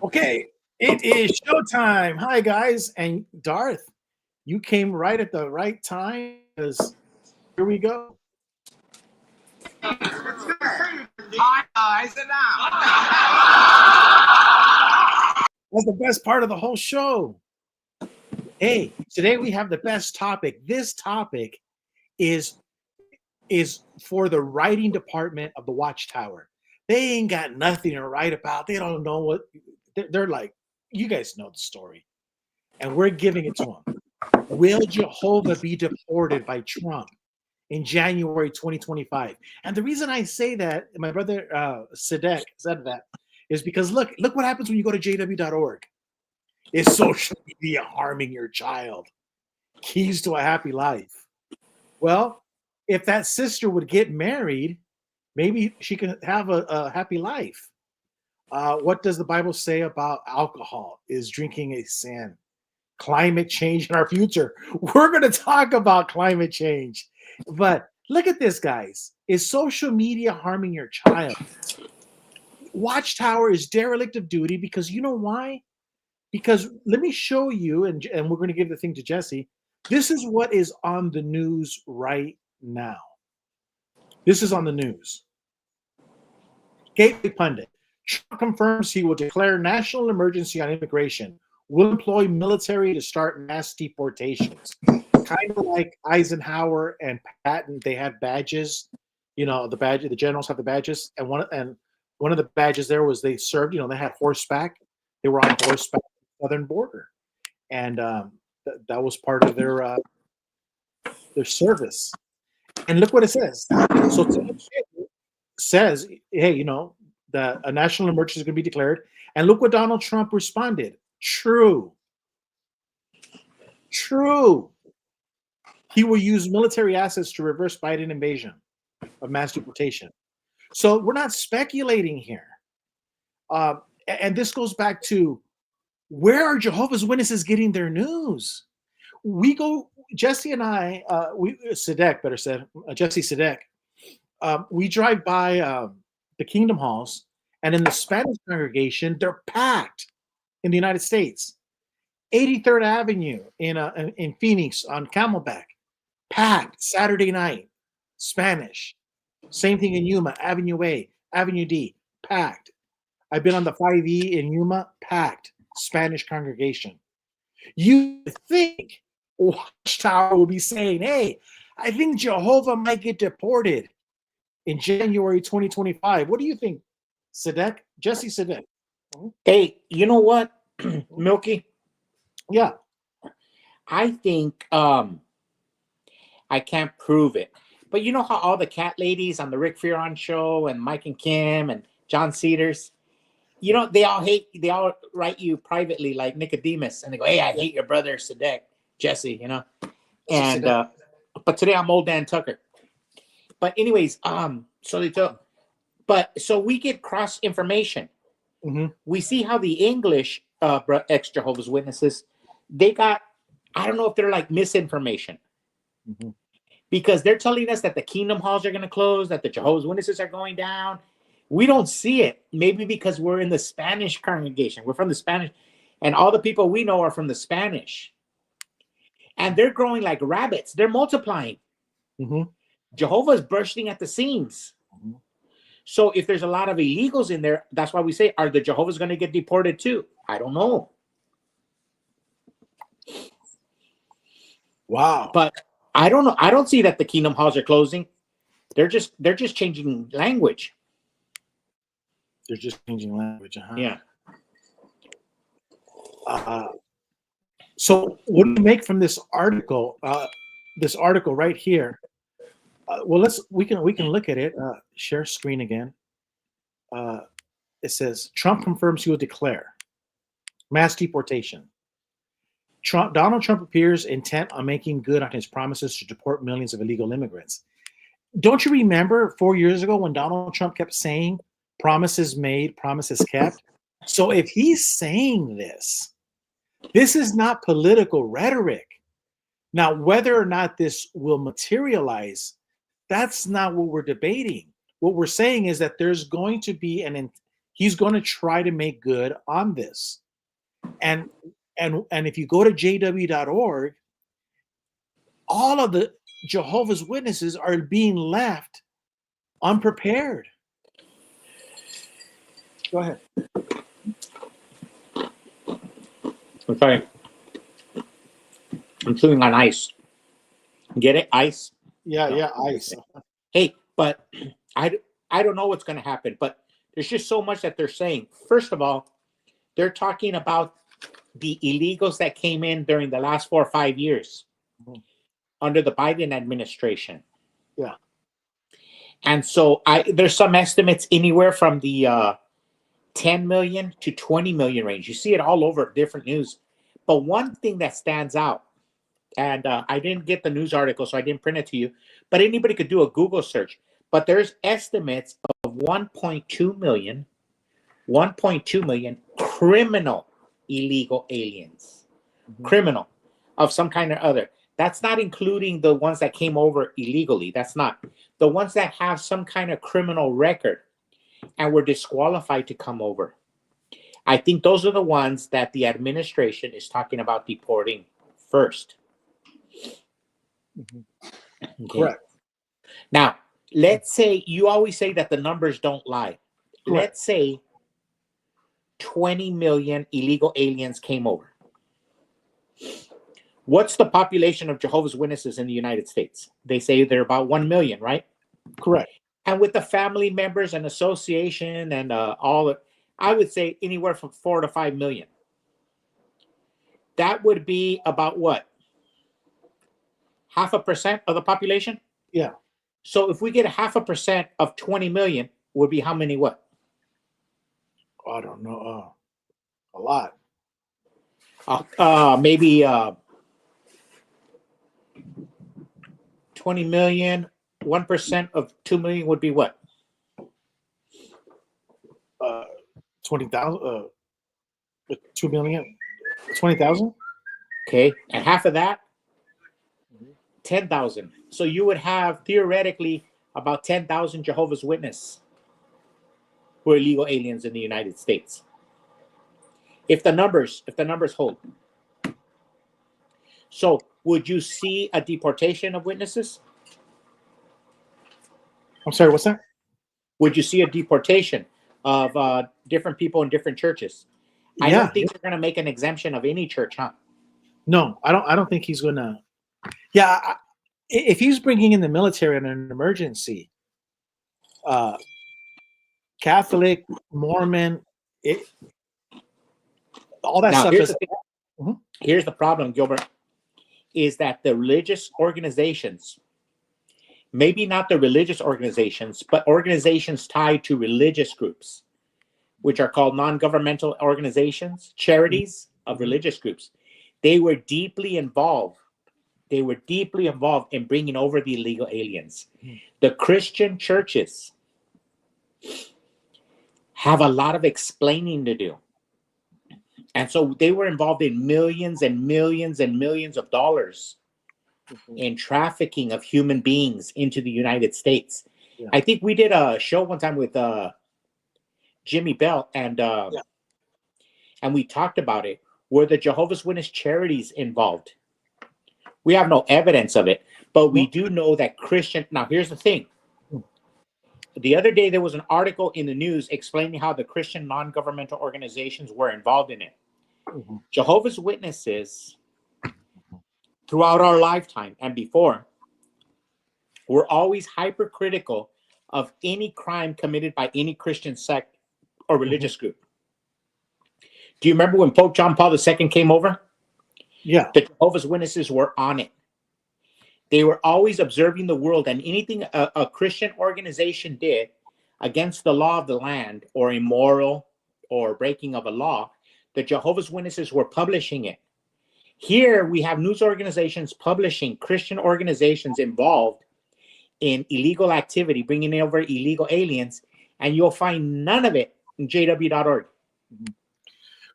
Okay, it is showtime. Hi, guys. And Darth, you came right at the right time because here we go. Hi guys, sit down. That's the best part of the whole show. Hey, today we have the best topic. This topic is is for the writing department of the Watchtower. They ain't got nothing to write about. They don't know what they're like. You guys know the story, and we're giving it to them. Will Jehovah be deported by Trump in January 2025? And the reason I say that, my brother Sadek said that, is because look what happens when you go to jw.org. Is social media harming your child? Keys to a happy life. Well, if that sister would get married, maybe she can have a happy life. What does the Bible say about alcohol? Is drinking a sin? Climate change in our future. We're going to talk about climate change. But look at this, guys. Is social media harming your child? Watchtower is derelict of duty because you know why? Because let me show you, and we're going to give the thing to Jesse. This is what is on the news right now. This is on the news. Gateway Pundit. Trump confirms he will declare national emergency on immigration. Will employ military to start mass deportations. Kind of like Eisenhower and Patton, they had badges. You know, the badge. The generals have the badges, and one of the badges there was they served. You know, they had horseback. They were on horseback at the southern border, and that was part of their service. And look what it says. So it says, hey, you know, a national emergency is going to be declared. And look what Donald Trump responded. True. He will use military assets to reverse Biden invasion of mass deportation. So we're not speculating here. And this goes back to, where are Jehovah's Witnesses getting their news? We go, Jesse and I, Sadek, better said, Jesse Sadek, we drive by the Kingdom Halls, and in the Spanish congregation, they're packed in the United States. 83rd Avenue in Phoenix on Camelback, packed Saturday night, Spanish. Same thing in Yuma, Avenue A, Avenue D, packed. I've been on the 5E in Yuma, packed, Spanish congregation. You think Watchtower will be saying, hey, I think Jehovah might get deported in January 2025. What do you think, Sadek? Jesse Sadek. Hey, you know what, Milky? Yeah. I think I can't prove it. But you know how all the cat ladies on the Rick Fearon show and Mike and Kim and John Cedars, you know, they all write you privately like Nicodemus, and they go, hey, I hate your brother Sadek, Jesse, you know. And but today I'm old Dan Tucker. But anyways, so they tell, but so we get cross information. Mm-hmm. We see how the English ex Jehovah's Witnesses, they got, I don't know if they're like misinformation. Mm-hmm. Because they're telling us that the Kingdom Halls are going to close, that the Jehovah's Witnesses are going down. We don't see it. Maybe because we're in the Spanish congregation. We're from the Spanish, and all the people we know are from the Spanish. And they're growing like rabbits. They're multiplying. Mm-hmm. Jehovah's bursting at the seams. Mm-hmm. So if there's a lot of illegals in there, that's why we say, are the Jehovah's going to get deported too? I don't know. Wow. But I don't know. I don't see that the Kingdom Halls are closing. They're just changing language. They're just changing language. Uh-huh. Yeah. So what do you make from this article? This article right here. Well, we can look at it. Share screen again. It says Trump confirms he will declare mass deportation. Donald Trump appears intent on making good on his promises to deport millions of illegal immigrants. Don't you remember 4 years ago when Donald Trump kept saying promises made, promises kept? So if he's saying this is not political rhetoric. Now, whether or not this will materialize, that's not what we're debating. What we're saying is that there's going to be he's going to try to make good on this. And if you go to jw.org, all of the Jehovah's Witnesses are being left unprepared. Go ahead. Okay. I'm chewing on ice. Get it? Ice? Yeah, ice. Hey, but I don't know what's going to happen, but there's just so much that they're saying. First of all, they're talking about the illegals that came in during the last 4 or 5 years under the Biden administration. Yeah. And so there's some estimates anywhere from the 10 million to 20 million range. You see it all over different news. But one thing that stands out, and I didn't get the news article, so I didn't print it to you, but anybody could do a Google search. But there's estimates of 1.2 million criminal illegal aliens. Criminal of some kind or other. That's not including the ones that came over illegally. That's not. The ones that have some kind of criminal record and were disqualified to come over. I think those are the ones that the administration is talking about deporting first. Okay. Correct. Now, let's say, you always say that the numbers don't lie. Correct. Let's say 20 million illegal aliens came over. What's the population of Jehovah's Witnesses in the United States? They say they're about 1 million, right? Correct. And with the family members and association and I would say anywhere from 4 to 5 million. That would be about what? 0.5% of the population? Yeah. So if we get 0.5% of 20 million, would be how many what? I don't know. A lot. Maybe 20 million. 1% of 2 million would be what? 20,000. 2 million. 20,000. Okay, and half of that, 10,000. So you would have theoretically about 10,000 Jehovah's Witnesses who are illegal aliens in the United States. If the numbers hold. So would you see a deportation of witnesses? I'm sorry, what's that? Would you see a deportation of different people in different churches? I don't think they're going to make an exemption of any church, huh? No, I don't think he's going to. Yeah, if he's bringing in the military in an emergency, Catholic, Mormon, all that Now, stuff. Here's the problem, Gilbert, is that the religious organizations, maybe not the religious organizations, but organizations tied to religious groups, which are called non-governmental organizations, charities of religious groups, they were deeply involved. They were deeply involved in bringing over the illegal aliens. The Christian churches have a lot of explaining to do. And so they were involved in millions and millions and millions of dollars in trafficking of human beings into the United States. Yeah. I think we did a show one time with Jimmy Bell, and we talked about it. Were the Jehovah's Witness charities involved? We have no evidence of it, but we do know that Christian. Now, here's the thing. The other day, there was an article in the news explaining how the Christian non-governmental organizations were involved in it. Jehovah's Witnesses, throughout our lifetime and before, were always hypercritical of any crime committed by any Christian sect or religious group. Do you remember when Pope John Paul II came over? Yeah. The Jehovah's Witnesses were on it. They were always observing the world, and anything a Christian organization did against the law of the land or immoral or breaking of a law, the Jehovah's Witnesses were publishing it. Here we have news organizations publishing Christian organizations involved in illegal activity, bringing over illegal aliens, and you'll find none of it in jw.org.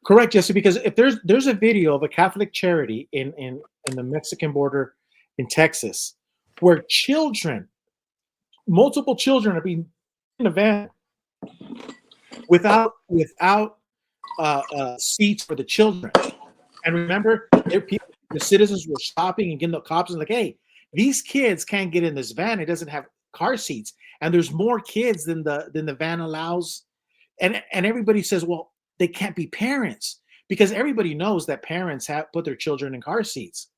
Correct, Jesse, because if there's a video of a Catholic charity in the Mexican border in Texas where multiple children are being in a van, without seats for the children. And remember, the citizens were stopping and getting the cops and like, hey, these kids can't get in this van. It doesn't have car seats, and there's more kids than the van allows. And everybody says, well, they can't be parents, because everybody knows that parents have put their children in car seats.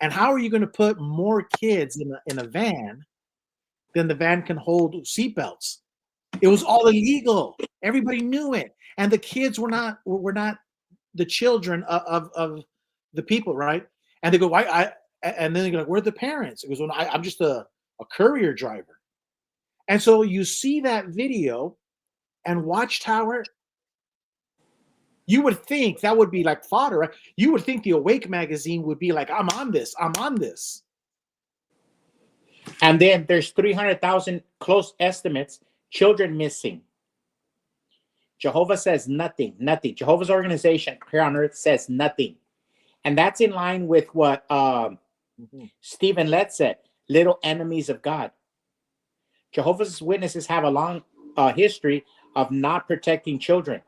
And how are you going to put more kids in a van than the van can hold seatbelts? It was all illegal. Everybody knew it, and the kids were not the children of the people, right? And they go, why? And then they go, like, where are the parents? It goes, well, I'm just a courier driver. And so you see that video, and Watchtower. You would think that would be like fodder, right? You would think the Awake magazine would be like, I'm on this. And then there's 300,000 close estimates, children missing. Jehovah says nothing. Jehovah's organization here on earth says nothing. And that's in line with what Stephen Lett said, little enemies of God. Jehovah's Witnesses have a long history of not protecting children.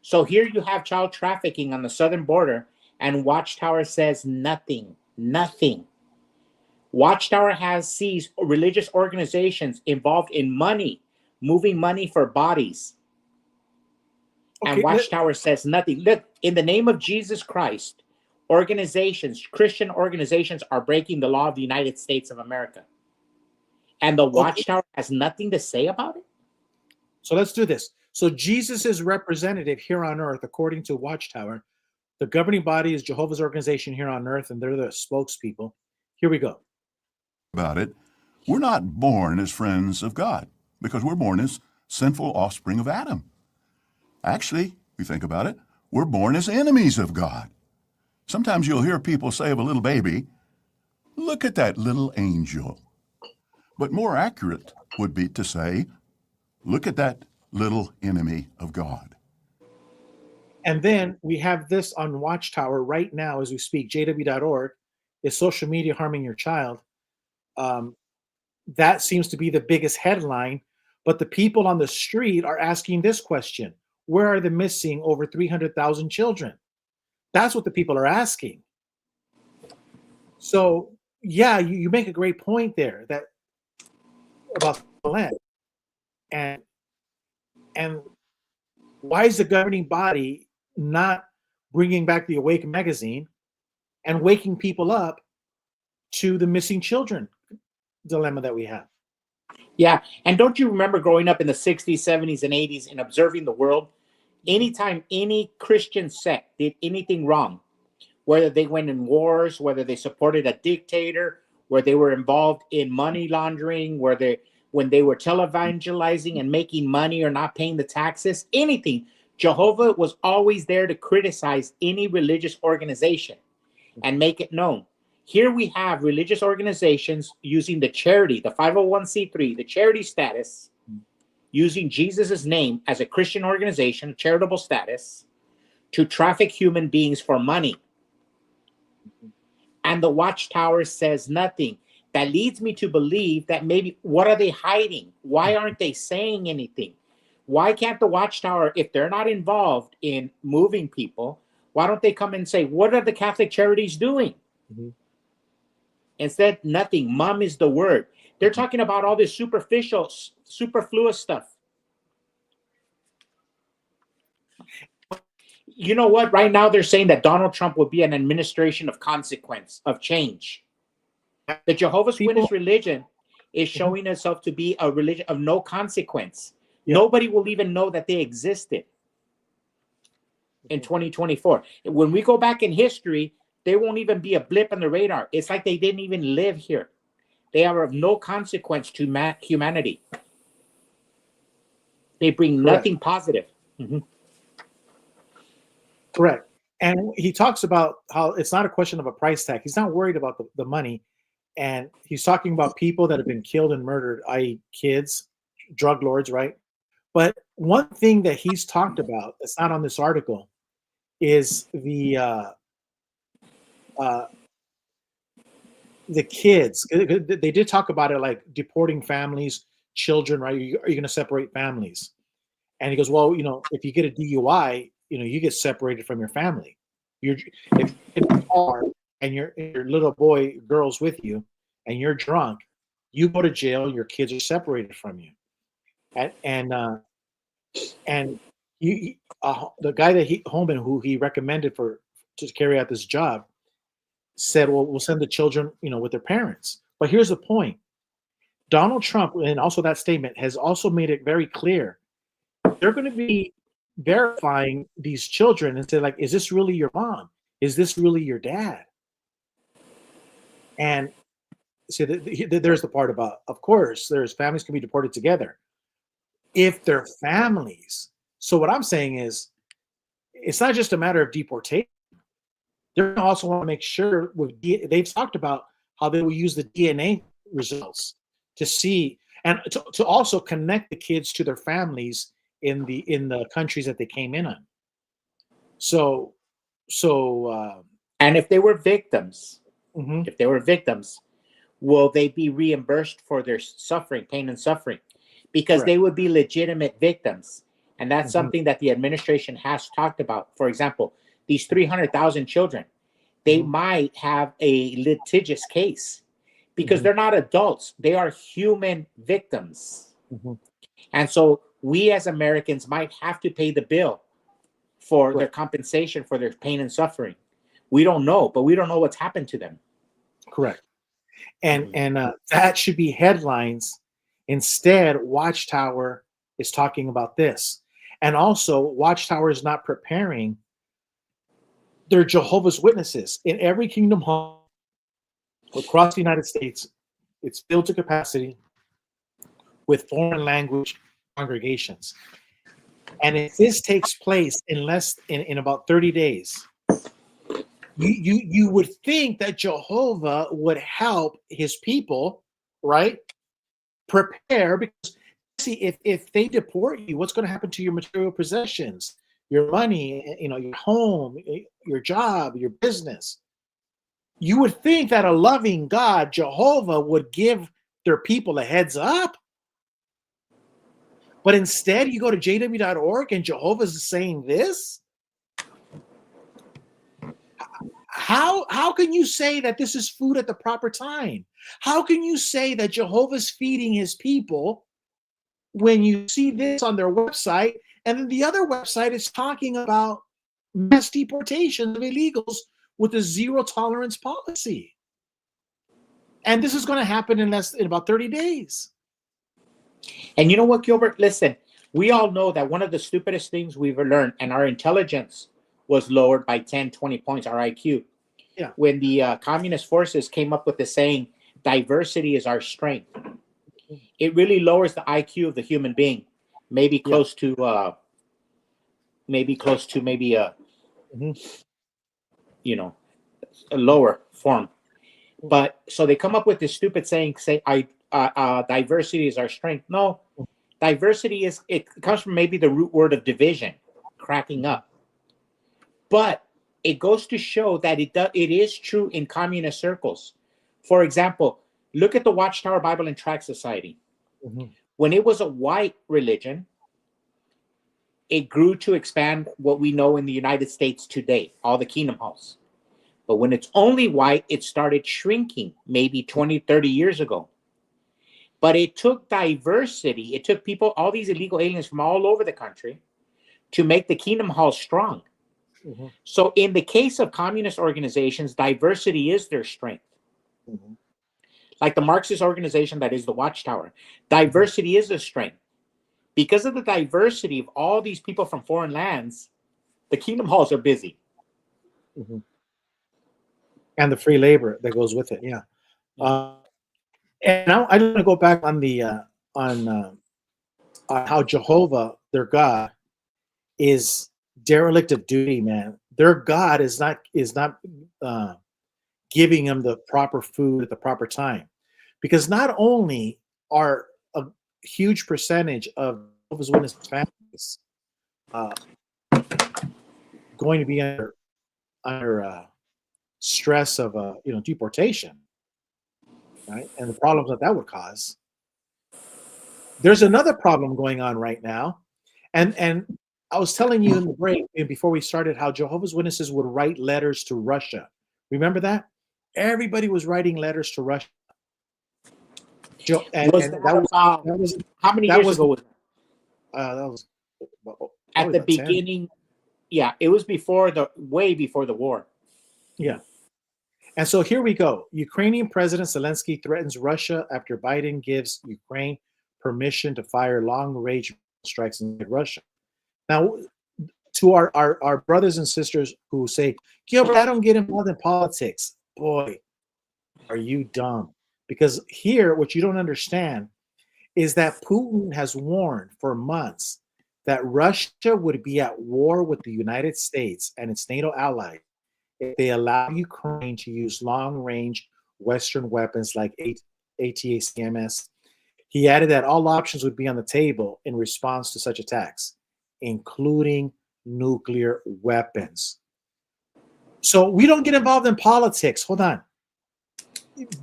So here you have child trafficking on the southern border, and Watchtower says nothing. Watchtower sees religious organizations involved in money, moving money for bodies. Okay, and Watchtower says nothing. Look, in the name of Jesus Christ, Christian organizations are breaking the law of the United States of America. And the Watchtower has nothing to say about it? So let's do this. So Jesus' representative here on earth, according to Watchtower, the governing body is Jehovah's organization here on earth, and they're the spokespeople. Here we go. About it, we're not born as friends of God, because we're born as sinful offspring of Adam. Actually, we think about it, we're born as enemies of God. Sometimes you'll hear people say of a little baby, look at that little angel. But more accurate would be to say, look at that little enemy of God. And then we have this on Watchtower right now as we speak, jw.org, is social media harming your child? That seems to be the biggest headline, but the people on the street are asking this question: where are the missing over 300,000 children? That's what the people are asking. So yeah, you make a great point there that about the land. And why is the governing body not bringing back the Awake magazine and waking people up to the missing children dilemma that we have? Yeah, and don't you remember growing up in the 60s, 70s, and 80s and observing the world? Anytime any Christian sect did anything wrong, whether they went in wars, whether they supported a dictator, where they were involved in money laundering, when they were televangelizing and making money or not paying the taxes, anything, Jehovah was always there to criticize any religious organization and make it known. Here we have religious organizations using the charity, the 501c3, the charity status, using Jesus' name as a Christian organization, charitable status, to traffic human beings for money. And the Watchtower says nothing. That leads me to believe that maybe, what are they hiding? Why aren't they saying anything? Why can't the Watchtower, if they're not involved in moving people, why don't they come and say, what are the Catholic Charities doing? Mm-hmm. Instead, nothing. Mom is the word. They're talking about all this superficial, superfluous stuff. You know what? Right now, they're saying that Donald Trump will be an administration of consequence, of change. The Jehovah's Witness religion is showing itself to be a religion of no consequence. Yeah. Nobody will even know that they existed in 2024. When we go back in history, they won't even be a blip on the radar. It's like they didn't even live here. They are of no consequence to humanity. They bring nothing positive. Mm-hmm. Correct. And he talks about how it's not a question of a price tag. He's not worried about the money. And he's talking about people that have been killed and murdered, i.e. kids, drug lords, right? But one thing that he's talked about that's not on this article is the kids. They did talk about it, like deporting families, children, right? Are you going to separate families? And he goes, well, if you get a DUI, you get separated from your family. If you're in a car and your little boy, girl's with you, and you're drunk, you go to jail. Your kids are separated from you. And the guy that Holman, who he recommended to carry out this job, said, well, we'll send the children, with their parents. But here's the point. Donald Trump, and also that statement, has also made it very clear they're going to be verifying these children and say, like, is this really your mom? Is this really your dad? And so there's the part about, of course, there's families can be deported together if they're families. So what I'm saying is, it's not just a matter of deportation. They're going to also want to make sure they've talked about how they will use the DNA results to see and to also connect the kids to their families in the countries that they came in on. So and if they were victims, mm-hmm. Will they be reimbursed for their suffering, pain and suffering? Because Correct. They would be legitimate victims. And that's Mm-hmm. something that the administration has talked about. For example, these 300,000 children, they mm-hmm. might have a litigious case because mm-hmm. they're not adults. They are human victims. Mm-hmm. And so we as Americans might have to pay the bill for Right. their compensation for their pain and suffering. We don't know, but we don't know what's happened to them. Correct. And that should be headlines. Instead, Watchtower is talking about this. And also, Watchtower is not preparing. They're Jehovah's Witnesses. In every Kingdom Hall across the United States, it's filled to capacity with foreign language congregations. And if this takes place in about 30 days, you would think that Jehovah would help his people, right? Prepare, because see, if they deport you, what's going to happen to your material possessions, your money, your home, your job, your business? You would think that a loving God, Jehovah, would give their people a heads up. But instead, you go to jw.org and Jehovah's saying this? How can you say that this is food at the proper time? How can you say that Jehovah's feeding his people when you see this on their website, and then the other website is talking about mass deportation of illegals with a zero tolerance policy? And this is going to happen in about 30 days. And you know what, Gilbert? Listen, we all know that one of the stupidest things we've learned, and our intelligence was lowered by 10, 20 points, our IQ. Yeah. When the communist forces came up with the saying, diversity is our strength. It really lowers the IQ of the human being, maybe close to a lower form. But so they come up with this stupid saying, diversity is our strength. No, diversity it comes from maybe the root word of division, cracking up. But it goes to show that it is true in communist circles. For example, look at the Watchtower Bible and Tract Society. Mm-hmm. When it was a white religion, it grew to expand what we know in the United States today, all the kingdom halls. But when it's only white, it started shrinking maybe 20, 30 years ago. But it took diversity. It took people, all these illegal aliens from all over the country, to make the kingdom halls strong. Mm-hmm. So in the case of communist organizations, diversity is their strength. Mm-hmm. Like the Marxist organization that is the Watchtower, diversity is their strength. Because of the diversity of all these people from foreign lands, the kingdom halls are busy. Mm-hmm. And the free labor that goes with it, yeah. And now I want to go back on the on how Jehovah, their God, is derelict of duty, man. Their God is not giving them the proper food at the proper time, because not only are a huge percentage of Jehovah's Witness families going to be under stress of deportation, right, and the problems that would cause. There's another problem going on right now, And I was telling you in the break before we started how Jehovah's Witnesses would write letters to Russia. Remember that? Everybody was writing letters to Russia. And that was how many years ago was that was at the about 10. beginning? Yeah, it was way before the war. Yeah. And so here we go. Ukrainian President Zelensky threatens Russia after Biden gives Ukraine permission to fire long-range strikes in Russia. Now, to our brothers and sisters who say, Gilbert, I don't get involved in politics. Boy, are you dumb. Because here, what you don't understand is that Putin has warned for months that Russia would be at war with the United States and its NATO allies if they allow Ukraine to use long-range Western weapons like ATACMS. He added that all options would be on the table in response to such attacks, including nuclear weapons. So we don't get involved in politics. Hold on.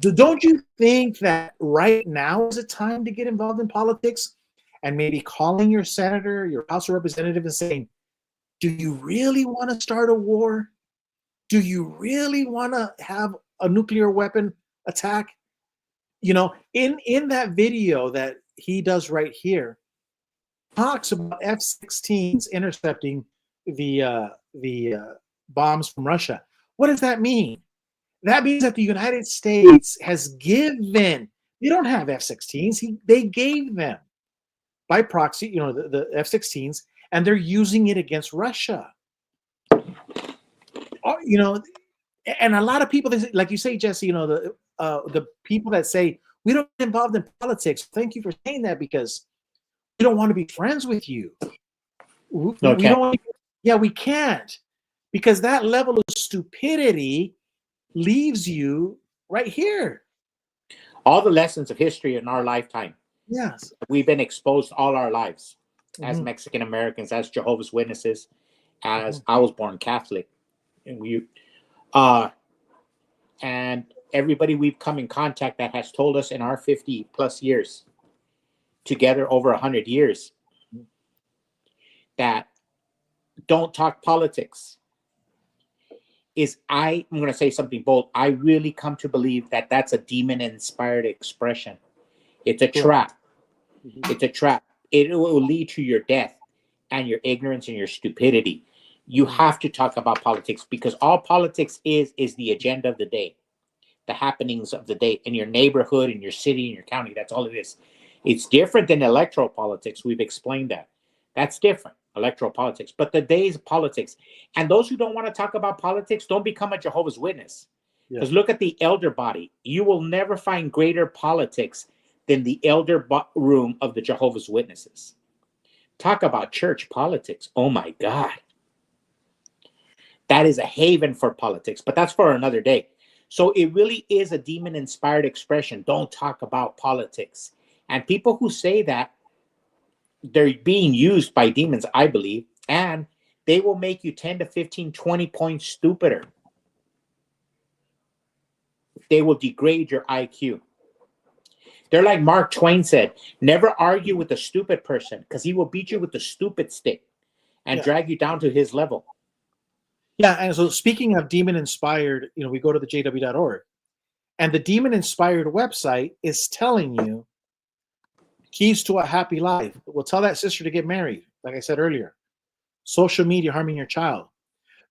Don't you think that right now is a time to get involved in politics and maybe calling your senator, your House of Representative, and saying, do you really want to start a war? Do you really want to have a nuclear weapon attack? You know, in that video that he does right here, talks about F-16s intercepting the bombs from Russia. What does that mean? That means that the United States has given. They don't have F-16s. They gave them by proxy. You know, the F-16s, and they're using it against Russia. You know, and a lot of people, like you say, Jesse, you know, the people that say we don't get involved in politics. Thank you for saying that, because we don't want to be friends with you. We don't. Yeah, we can't, because that level of stupidity leaves you right here. All the lessons of history in our lifetime. Yes, we've been exposed all our lives as Mexican Americans, as Jehovah's Witnesses, as I was born Catholic, and and everybody we've come in contact that has told us in our 50 plus years together, over 100 years, that don't talk politics. I'm going to say something bold. I really come to believe that that's a demon-inspired expression. It's a trap. It's a trap. It will lead to your death and your ignorance and your stupidity. You have to talk about politics, because all politics is the agenda of the day, the happenings of the day in your neighborhood, in your city, in your county. That's all it is. It's different than electoral politics. We've explained that. That's different, electoral politics. But the day's politics. And those who don't want to talk about politics, don't become a Jehovah's Witness. Because look at the elder body. You will never find greater politics than the elder room of the Jehovah's Witnesses. Talk about church politics. Oh my God. That is a haven for politics, but that's for another day. So it really is a demon-inspired expression. Don't talk about politics. And people who say that, they're being used by demons, I believe, and they will make you 10 to 15, 20 points stupider. They will degrade your IQ. They're like Mark Twain said, never argue with a stupid person, because he will beat you with the stupid stick and drag you down to his level. Yeah, and so speaking of demon-inspired, you know, we go to the jw.org, and the demon-inspired website is telling you keys to a happy life. We'll tell that sister to get married, like I said earlier. Social media harming your child.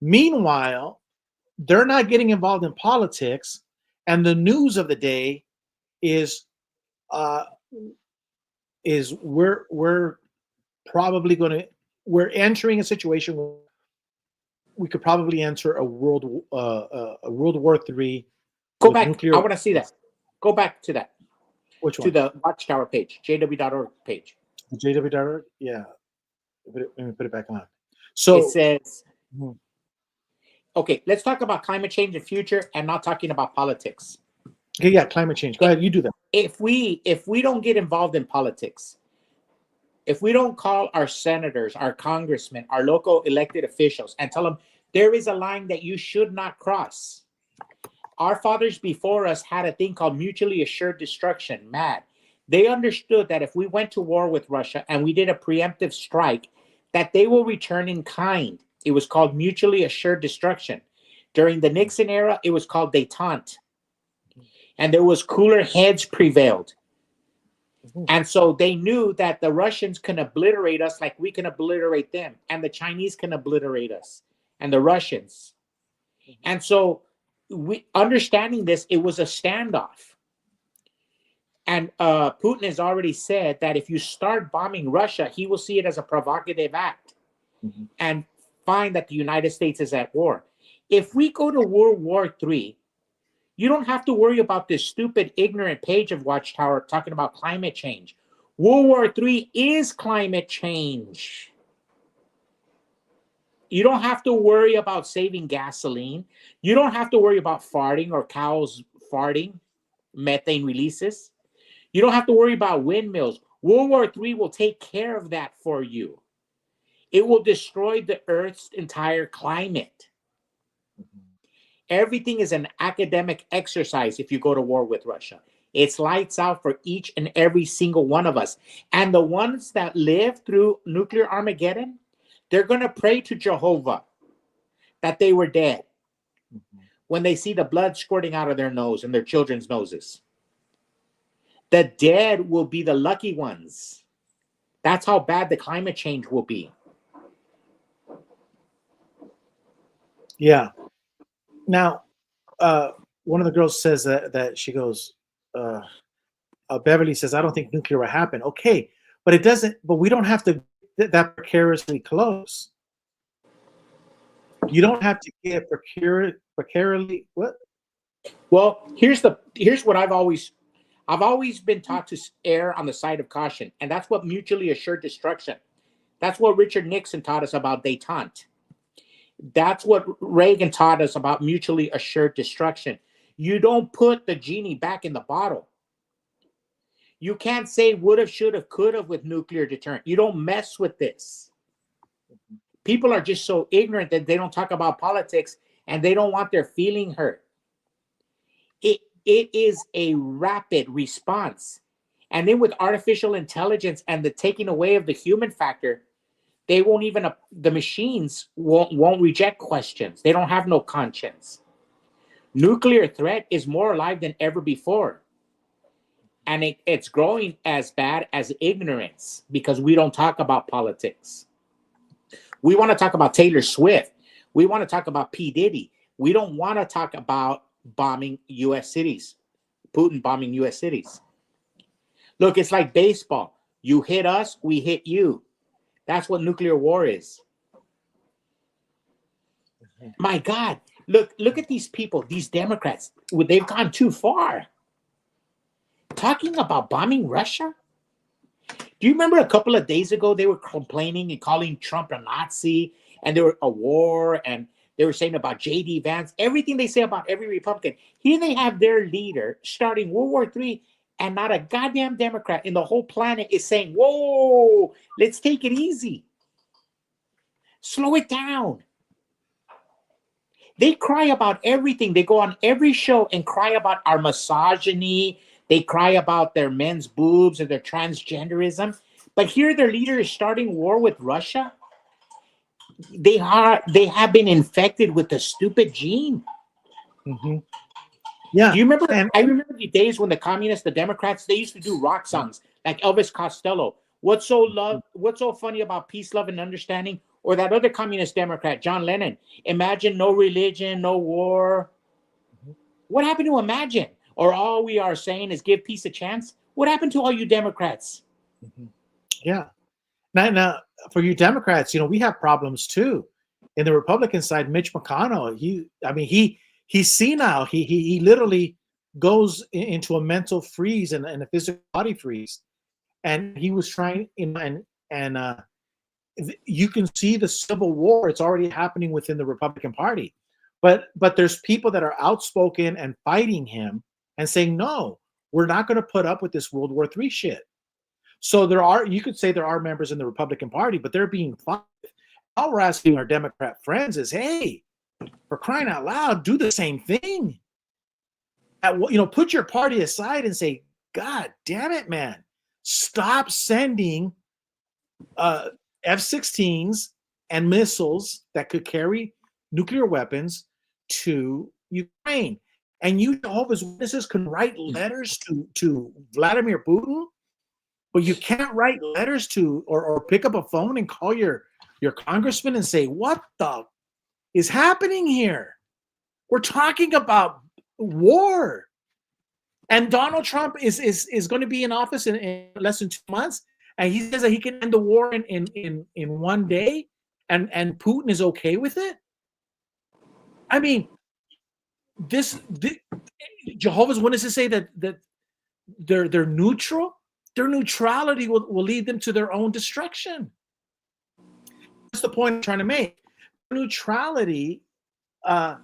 Meanwhile, they're not getting involved in politics, and the news of the day is we're probably we're entering a situation where we could probably enter a World War III. Go back. I want to see that. Go back to that. Which one? To the Watchtower page, jw.org page. jw.org? Yeah. Let me put it back on. So it says, okay, let's talk about climate change and future and not talking about politics. Okay, yeah, climate change. Go ahead, you do that. If we don't get involved in politics, if we don't call our senators, our congressmen, our local elected officials and tell them there is a line that you should not cross. Our fathers before us had a thing called mutually assured destruction, MAD. They understood that if we went to war with Russia and we did a preemptive strike, that they will return in kind. It was called mutually assured destruction. During the Nixon era, it was called détente. And there was cooler heads prevailed. And so they knew that the Russians can obliterate us like we can obliterate them. And the Chinese can obliterate us and the Russians. And so understanding this, it was a standoff. And Putin has already said that if you start bombing Russia, he will see it as a provocative act and find that the United States is at war. If we go to World War III, you don't have to worry about this stupid, ignorant page of Watchtower talking about climate change. World War III is climate change. You don't have to worry about saving gasoline. You don't have to worry about farting or cows farting, methane releases. You don't have to worry about windmills. World War III will take care of that for you. It will destroy the Earth's entire climate. Everything is an academic exercise if you go to war with Russia. It's lights out for each and every single one of us. And the ones that live through nuclear Armageddon, they're going to pray to Jehovah that they were dead when they see the blood squirting out of their nose and their children's noses. The dead will be the lucky ones. That's how bad the climate change will be. Yeah. Now, one of the girls says that she goes, Beverly says, I don't think nuclear will happen. Okay, but it doesn't, but we don't have to get that precariously close. You don't have to get precariously, what? Well, here's what I've always been taught to err on the side of caution, and that's what mutually assured destruction. That's what Richard Nixon taught us about détente. That's what Reagan taught us about mutually assured destruction. You don't put the genie back in the bottle. You can't say would have, should have, could have with nuclear deterrent. You don't mess with this. People are just so ignorant that they don't talk about politics and they don't want their feeling hurt. It is a rapid response. And then with artificial intelligence and the taking away of the human factor, they won't even, the machines won't reject questions. They don't have no conscience. Nuclear threat is more alive than ever before. And it's growing as bad as ignorance because we don't talk about politics. We want to talk about Taylor Swift. We want to talk about P. Diddy. We don't want to talk about bombing U.S. cities, Putin bombing U.S. cities. Look, it's like baseball. You hit us, we hit you. That's what nuclear war is. My God, look at these people, these Democrats. They've gone too far. Talking about bombing Russia? Do you remember a couple of days ago they were complaining and calling Trump a Nazi and there were a war and they were saying about J.D. Vance, everything they say about every Republican. Here they have their leader starting World War III and not a goddamn Democrat in the whole planet is saying, whoa, let's take it easy. Slow it down. They cry about everything. They go on every show and cry about our misogyny. They cry about their men's boobs and their transgenderism. But here their leader is starting war with Russia. They have been infected with the stupid gene. Mm-hmm. Yeah. Do you remember? I remember the days when the communists, the Democrats, they used to do rock songs like Elvis Costello. What's so funny about peace, love, and understanding? Or that other communist Democrat, John Lennon. Imagine no religion, no war. What happened to imagine? Or all we are saying is give peace a chance? What happened to all you Democrats? Yeah. Now, for you Democrats, we have problems too. In the Republican side, Mitch McConnell, he's senile. He literally goes into a mental freeze and a physical body freeze. And he was trying, and you can see the civil war. It's already happening within the Republican Party. But there's people that are outspoken and fighting him and saying, no, we're not going to put up with this World War III shit. So you could say there are members in the Republican Party, but they're being fought. All we're asking our Democrat friends is, hey, for crying out loud, do the same thing. Put your party aside and say, God damn it, man, stop sending F-16s and missiles that could carry nuclear weapons to Ukraine. And you Jehovah's Witnesses can write letters to Vladimir Putin, but you can't write letters to or pick up a phone and call your congressman and say, what the is happening here? We're talking about war. And Donald Trump is going to be in office in less than 2 months. And he says that he can end the war in one day, and Putin is okay with it. I mean, this Jehovah's Witnesses say that they're neutral. Their neutrality will lead them to their own destruction. That's the point I'm trying to make. Neutrality, their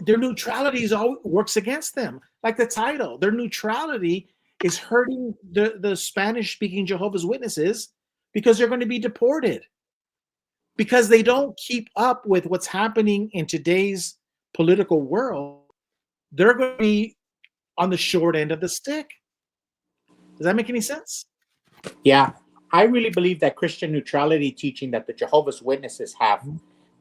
neutrality works against them. Like the title, their neutrality is hurting the Spanish-speaking Jehovah's Witnesses because they're going to be deported. Because they don't keep up with what's happening in today's political world, they're going to be on the short end of the stick. Does that make any sense? Yeah, I really believe that Christian neutrality teaching that the Jehovah's Witnesses have,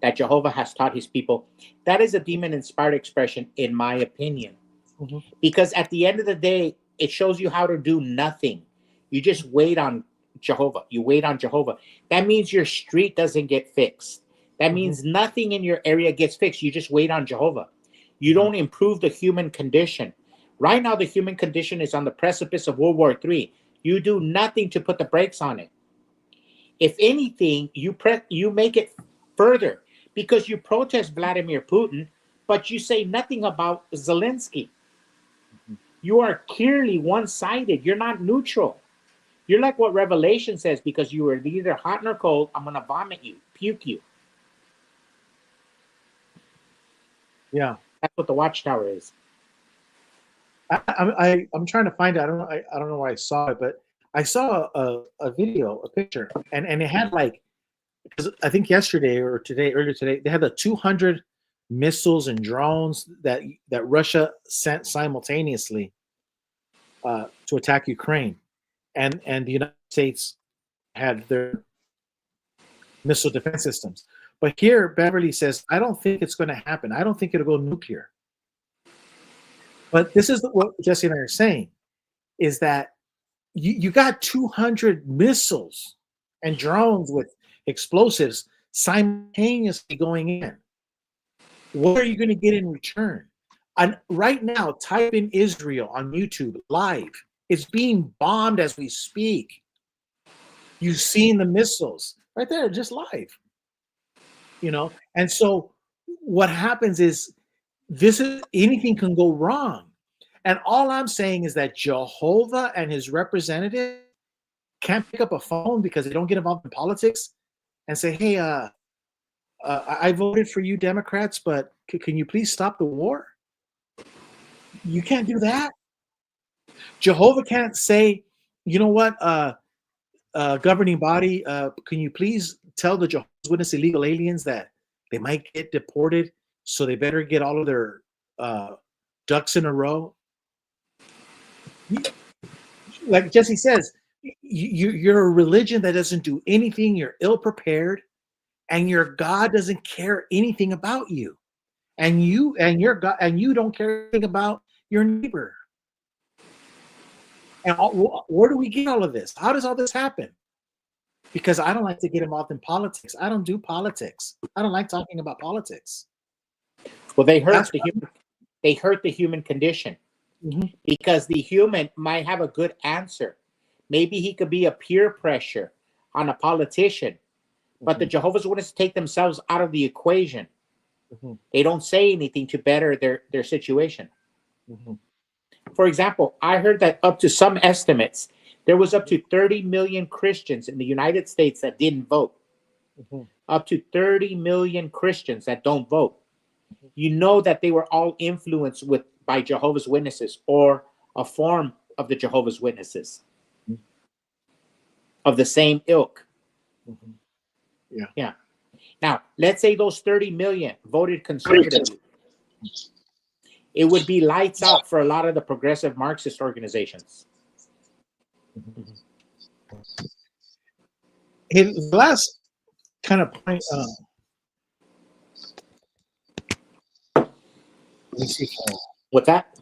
that Jehovah has taught his people, that is a demon-inspired expression, in my opinion. Mm-hmm. Because at the end of the day, it shows you how to do nothing. You just wait on Jehovah. You wait on Jehovah. That means your street doesn't get fixed. That means nothing in your area gets fixed. You just wait on Jehovah. You don't improve the human condition. Right now, the human condition is on the precipice of World War III. You do nothing to put the brakes on it. If anything, you make it further because you protest Vladimir Putin, but you say nothing about Zelensky. You are clearly one-sided. You're not neutral. You're like what Revelation says, because you are neither hot nor cold. I'm going to vomit you, puke you. Yeah, that's what the Watchtower is. I'm trying to find it. I don't know where I saw it, but I saw a video, a picture, and it had like, because I think yesterday or earlier today, they had the 200 missiles and drones that Russia sent simultaneously to attack Ukraine, and the United States had their missile defense systems. But here, Beverly says, I don't think it's going to happen. I don't think it'll go nuclear. But this is what Jesse and I are saying, is that you got 200 missiles and drones with explosives simultaneously going in. What are you going to get in return? And right now, type in Israel on YouTube live. It's being bombed as we speak. You've seen the missiles right there, just live. You know, and so what happens is anything can go wrong. And all I'm saying is that Jehovah and his representative can't pick up a phone because they don't get involved in politics and say, hey, I voted for you Democrats, but can you please stop the war? You can't do that. Jehovah can't say, you know what, governing body, can you please tell the Jehovah's Witness illegal aliens that they might get deported, so they better get all of their ducks in a row? Like Jesse says, you're a religion that doesn't do anything. You're ill-prepared, and your God doesn't care anything about you, and your God, and you don't care anything about your neighbor. And where do we get all of this? How does all this happen? Because I don't like to get involved in politics. I don't do politics. I don't like talking about politics. Well, they hurt the human condition. Mm-hmm. Because the human might have a good answer. Maybe he could be a peer pressure on a politician, but the Jehovah's Witnesses take themselves out of the equation. They don't say anything to better their situation. For example, I heard that up to some estimates, there was up to 30 million Christians in the United States that didn't vote. Up to 30 million Christians that don't vote. You know that they were all influenced by Jehovah's Witnesses or a form of the Jehovah's Witnesses of the same ilk. Yeah. Now, let's say those 30 million voted conservatively. It would be lights out for a lot of the progressive Marxist organizations. Hey, the last kind of point. Let me see if With that,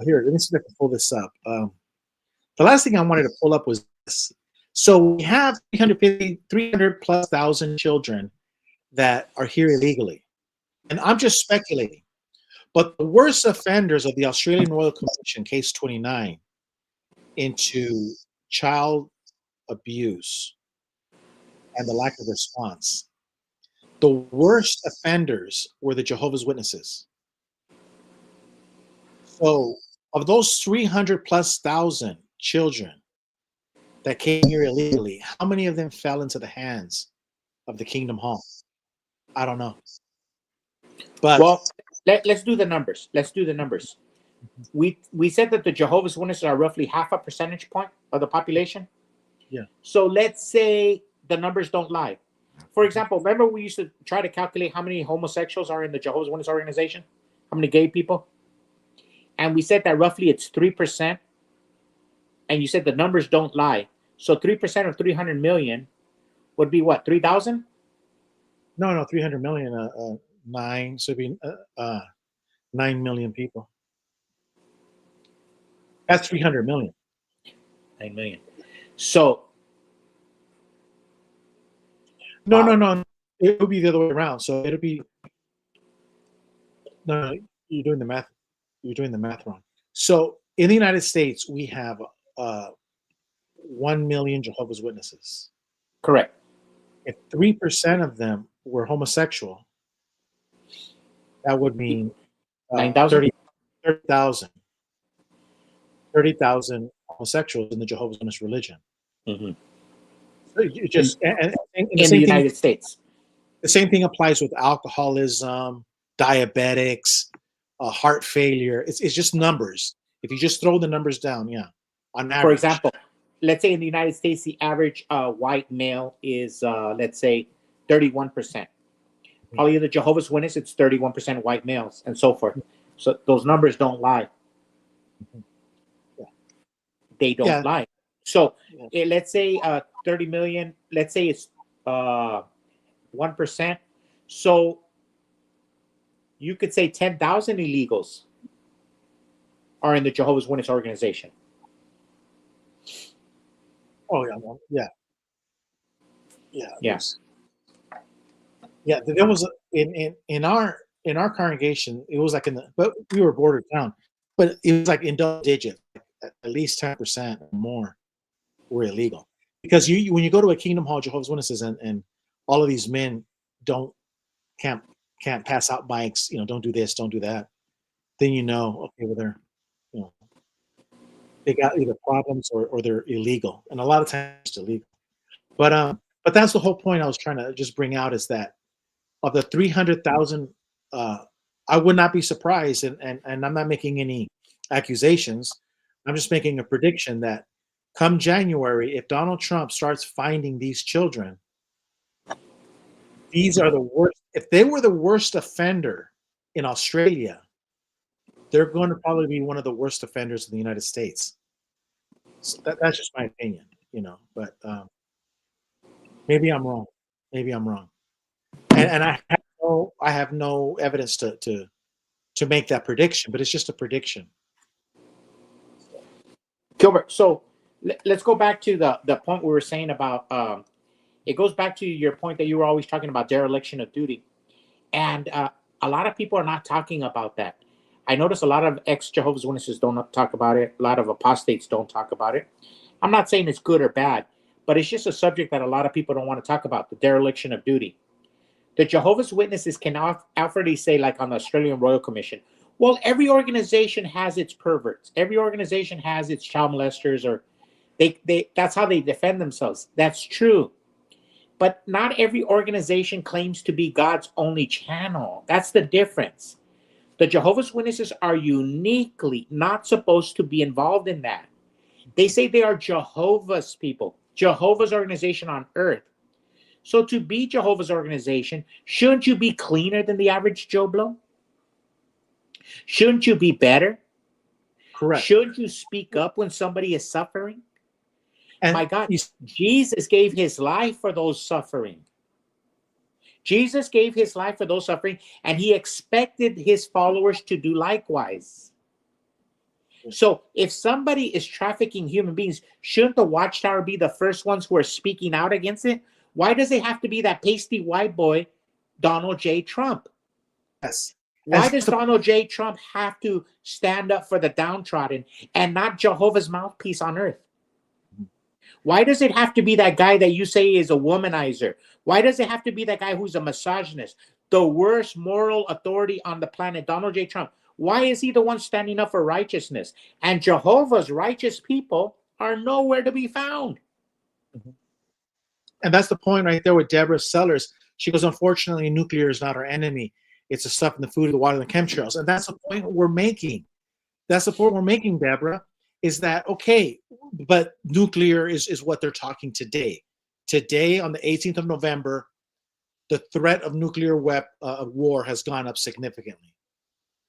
here. Let me see if I can pull this up. The last thing I wanted to pull up was this. So we have 300 plus thousand children that are here illegally, and I'm just speculating. But the worst offenders of the Australian Royal Commission, case 29, into child abuse and the lack of response, the worst offenders were the Jehovah's Witnesses. So, of those 300 plus thousand children that came here illegally, how many of them fell into the hands of the Kingdom Hall? I don't know. But well, let's do the numbers. Let's do the numbers. We said that the Jehovah's Witnesses are roughly half a percentage point of the population. Yeah. So let's say the numbers don't lie. For example, remember we used to try to calculate how many homosexuals are in the Jehovah's Witness organization? How many gay people? And we said that roughly it's 3%. And you said the numbers don't lie. So 3% of 300 million would be what, 3,000? no, 300 million, nine, so it'd be 9 million people. That's 300 million. 9 million. So No, wow. no. It would be the other way around. So it'll be no. You're doing the math. You're doing the math wrong. So in the United States, we have 1 million Jehovah's Witnesses. Correct. If 3% of them were homosexual, that would mean 9,000? 30,000. 30,000 homosexuals in the Jehovah's Witness religion. Mm-hmm. So you just and In the United States. The same thing applies with alcoholism, diabetics, heart failure. It's just numbers. If you just throw the numbers down, yeah. On average. For example, let's say in the United States, the average white male is, let's say, 31%. Probably the Jehovah's Witness, it's 31% white males and so forth. So those numbers don't lie. Yeah. They don't lie. So let's say 30 million, let's say it's 1%. So you could say 10,000 illegals are in the Jehovah's Witness organization. Oh yeah, yeah. There was in our congregation. It was like but we were border town, but it was like in double digits, at least 10% or more were illegal. Because when you go to a Kingdom Hall Jehovah's Witnesses and all of these men can't pass out bikes, don't do this, don't do that, then okay, well they got either problems or they're illegal, and a lot of times it's illegal. But that's the whole point I was trying to just bring out, is that of the 300,000, I would not be surprised, and I'm not making any accusations. I'm just making a prediction that come January, if Donald Trump starts finding these children, these are the worst. If they were the worst offender in Australia, they're going to probably be one of the worst offenders in the United States. So that's just my opinion, but maybe I'm wrong. And I have no evidence to make that prediction, but it's just a prediction. Gilbert, so let's go back to the point we were saying about, it goes back to your point that you were always talking about dereliction of duty. And a lot of people are not talking about that. I notice a lot of ex-Jehovah's Witnesses don't talk about it. A lot of apostates don't talk about it. I'm not saying it's good or bad, but it's just a subject that a lot of people don't want to talk about, the dereliction of duty. The Jehovah's Witnesses can outwardly say, like on the Australian Royal Commission, well, every organization has its perverts. Every organization has its child molesters, or that's how they defend themselves. That's true. But not every organization claims to be God's only channel. That's the difference. The Jehovah's Witnesses are uniquely not supposed to be involved in that. They say they are Jehovah's people, Jehovah's organization on earth. So to be Jehovah's organization, shouldn't you be cleaner than the average Joe Blow? Shouldn't you be better? Correct. Shouldn't you speak up when somebody is suffering? And my God, you, Jesus gave his life for those suffering. Jesus gave his life for those suffering, and he expected his followers to do likewise. So if somebody is trafficking human beings, shouldn't the Watchtower be the first ones who are speaking out against it? Why does it have to be that pasty white boy, Donald J. Trump? yes. Why As does Donald J. Trump have to stand up for the downtrodden and not Jehovah's mouthpiece on earth? Why does it have to be that guy that you say is a womanizer? Why does it have to be that guy who's a misogynist? The worst moral authority on the planet, Donald J. Trump. Why is he the one standing up for righteousness? And Jehovah's righteous people are nowhere to be found. And that's the point right there with Deborah Sellers. She goes, unfortunately, nuclear is not our enemy. It's the stuff in the food, the water, and the chemtrails. And that's the point we're making. That's the point we're making, Deborah, is that, okay, but nuclear is what they're talking today. Today, on the 18th of November, the threat of nuclear war has gone up significantly.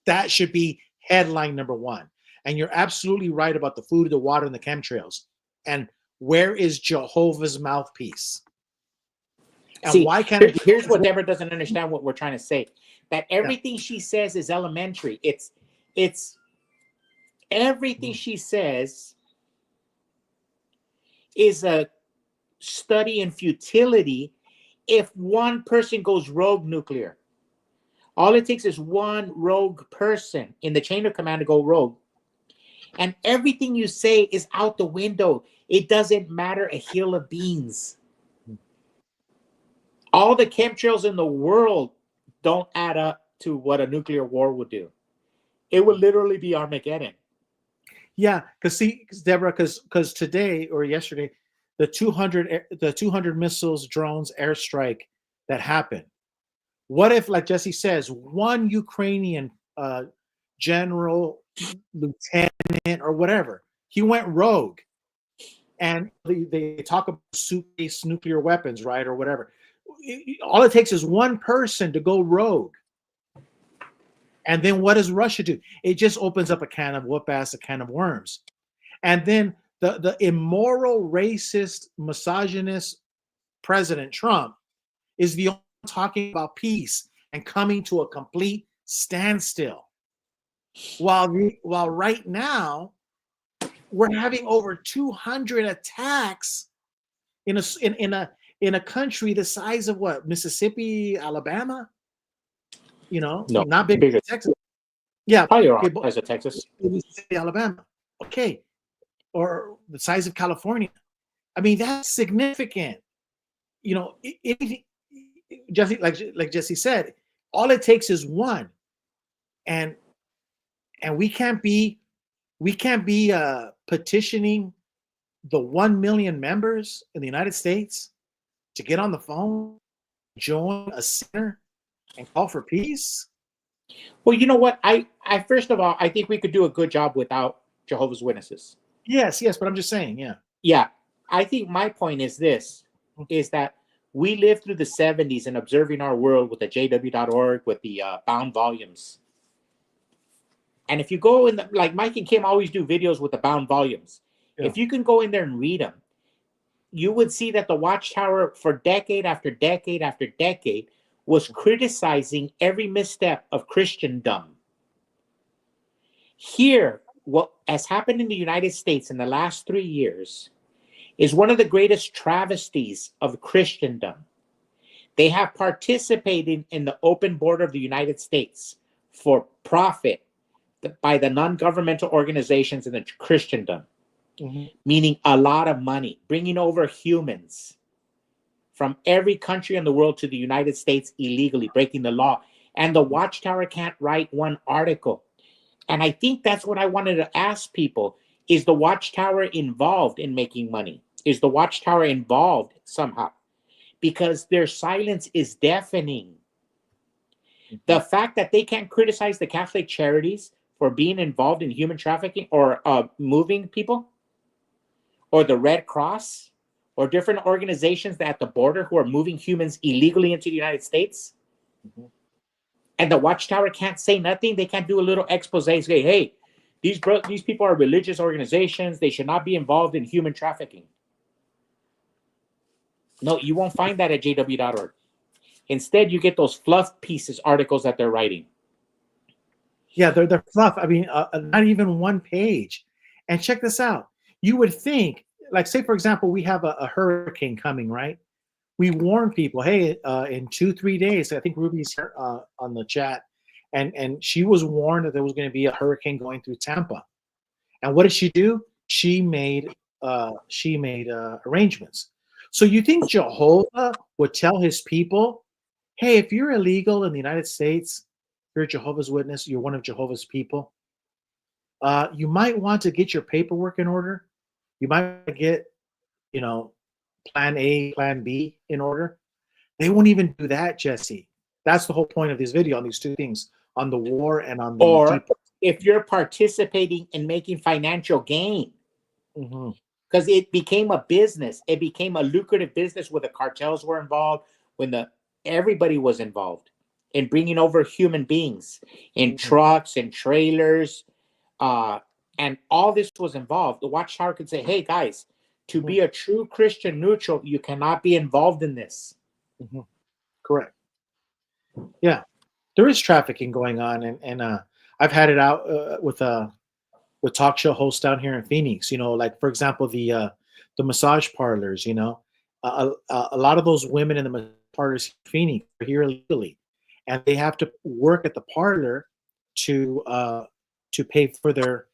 That should be headline number one. And you're absolutely right about the food, the water, and the chemtrails. And where is Jehovah's mouthpiece? And See, why can't it here's what Deborah doesn't understand what we're trying to say. That everything she says is elementary. It's everything she says is a study in futility if one person goes rogue nuclear. All it takes is one rogue person in the chain of command to go rogue. And everything you say is out the window. It doesn't matter a hill of beans. All the chemtrails in the world don't add up to what a nuclear war would do. It would literally be Armageddon. Yeah, because Deborah, because today or yesterday, the 200 missiles, drones, airstrike that happened. What if, like Jesse says, one Ukrainian general, lieutenant, or whatever, he went rogue, and they talk about suit-based nuclear weapons, right, or whatever. All it takes is one person to go rogue. And then what does Russia do? It just opens up a can of whoop-ass, a can of worms. And then the immoral, racist, misogynist President Trump is the only one talking about peace and coming to a complete standstill. While right now, we're having over 200 attacks in a country the size of what? Mississippi, Alabama? You know, No, not big bigger. Texas. Yeah, Probably okay, around as a Texas. Mississippi, Alabama. Okay, or the size of California. I mean, that's significant. You know, Jesse, like Jesse said, all it takes is one, and we can't be petitioning the 1 million members in the United States to get on the phone, join a center, and call for peace. Well, you know what? I first of all, I think we could do a good job without Jehovah's Witnesses. Yes, but I'm just saying, yeah. Yeah, I think my point is this, is that we lived through the 70s and observing our world with the JW.org, with the bound volumes. And if you go in, like Mike and Kim always do videos with the bound volumes. Yeah. If you can go in there and read them, you would see that the Watchtower for decade after decade after decade was criticizing every misstep of Christendom. Here, what has happened in the United States in the last 3 years is one of the greatest travesties of Christendom. They have participated in the open border of the United States for profit by the non-governmental organizations in the Christendom, meaning a lot of money, bringing over humans from every country in the world to the United States illegally, breaking the law. And the Watchtower can't write one article. And I think that's what I wanted to ask people. Is the Watchtower involved in making money? Is the Watchtower involved somehow? Because their silence is deafening. The fact that they can't criticize the Catholic Charities for being involved in human trafficking or moving people, or the Red Cross, or different organizations at the border who are moving humans illegally into the United States. And the Watchtower can't say nothing. They can't do a little expose, say, hey, these people are religious organizations. They should not be involved in human trafficking. No, you won't find that at jw.org. Instead, you get those fluff pieces articles that they're writing. Yeah, they're fluff. I mean, not even one page. And check this out. You would think, like, say for example, we have a hurricane coming, right? We warn people, hey, in 2-3 days. I think Ruby's here on the chat, and she was warned that there was going to be a hurricane going through Tampa. And what did she do? She made arrangements. So you think Jehovah would tell his people, hey, if you're illegal in the United States, you're a Jehovah's Witness, you're one of Jehovah's people, you might want to get your paperwork in order. You might get, plan A, plan B in order. They won't even do that, Jesse. That's the whole point of this video on these two things, on the war and on the Or if you're participating in making financial gain, because it became a business, it became a lucrative business where the cartels were involved, when everybody was involved in bringing over human beings in trucks and trailers, and all this was involved. The Watchtower could say, hey guys, to be a true Christian neutral, you cannot be involved in this. Correct. Yeah, there is trafficking going on, and I've had it out with talk show hosts down here in Phoenix. Like for example, the massage parlors. A lot of those women in the massage parlors in Phoenix are here illegally, and they have to work at the parlor to pay for their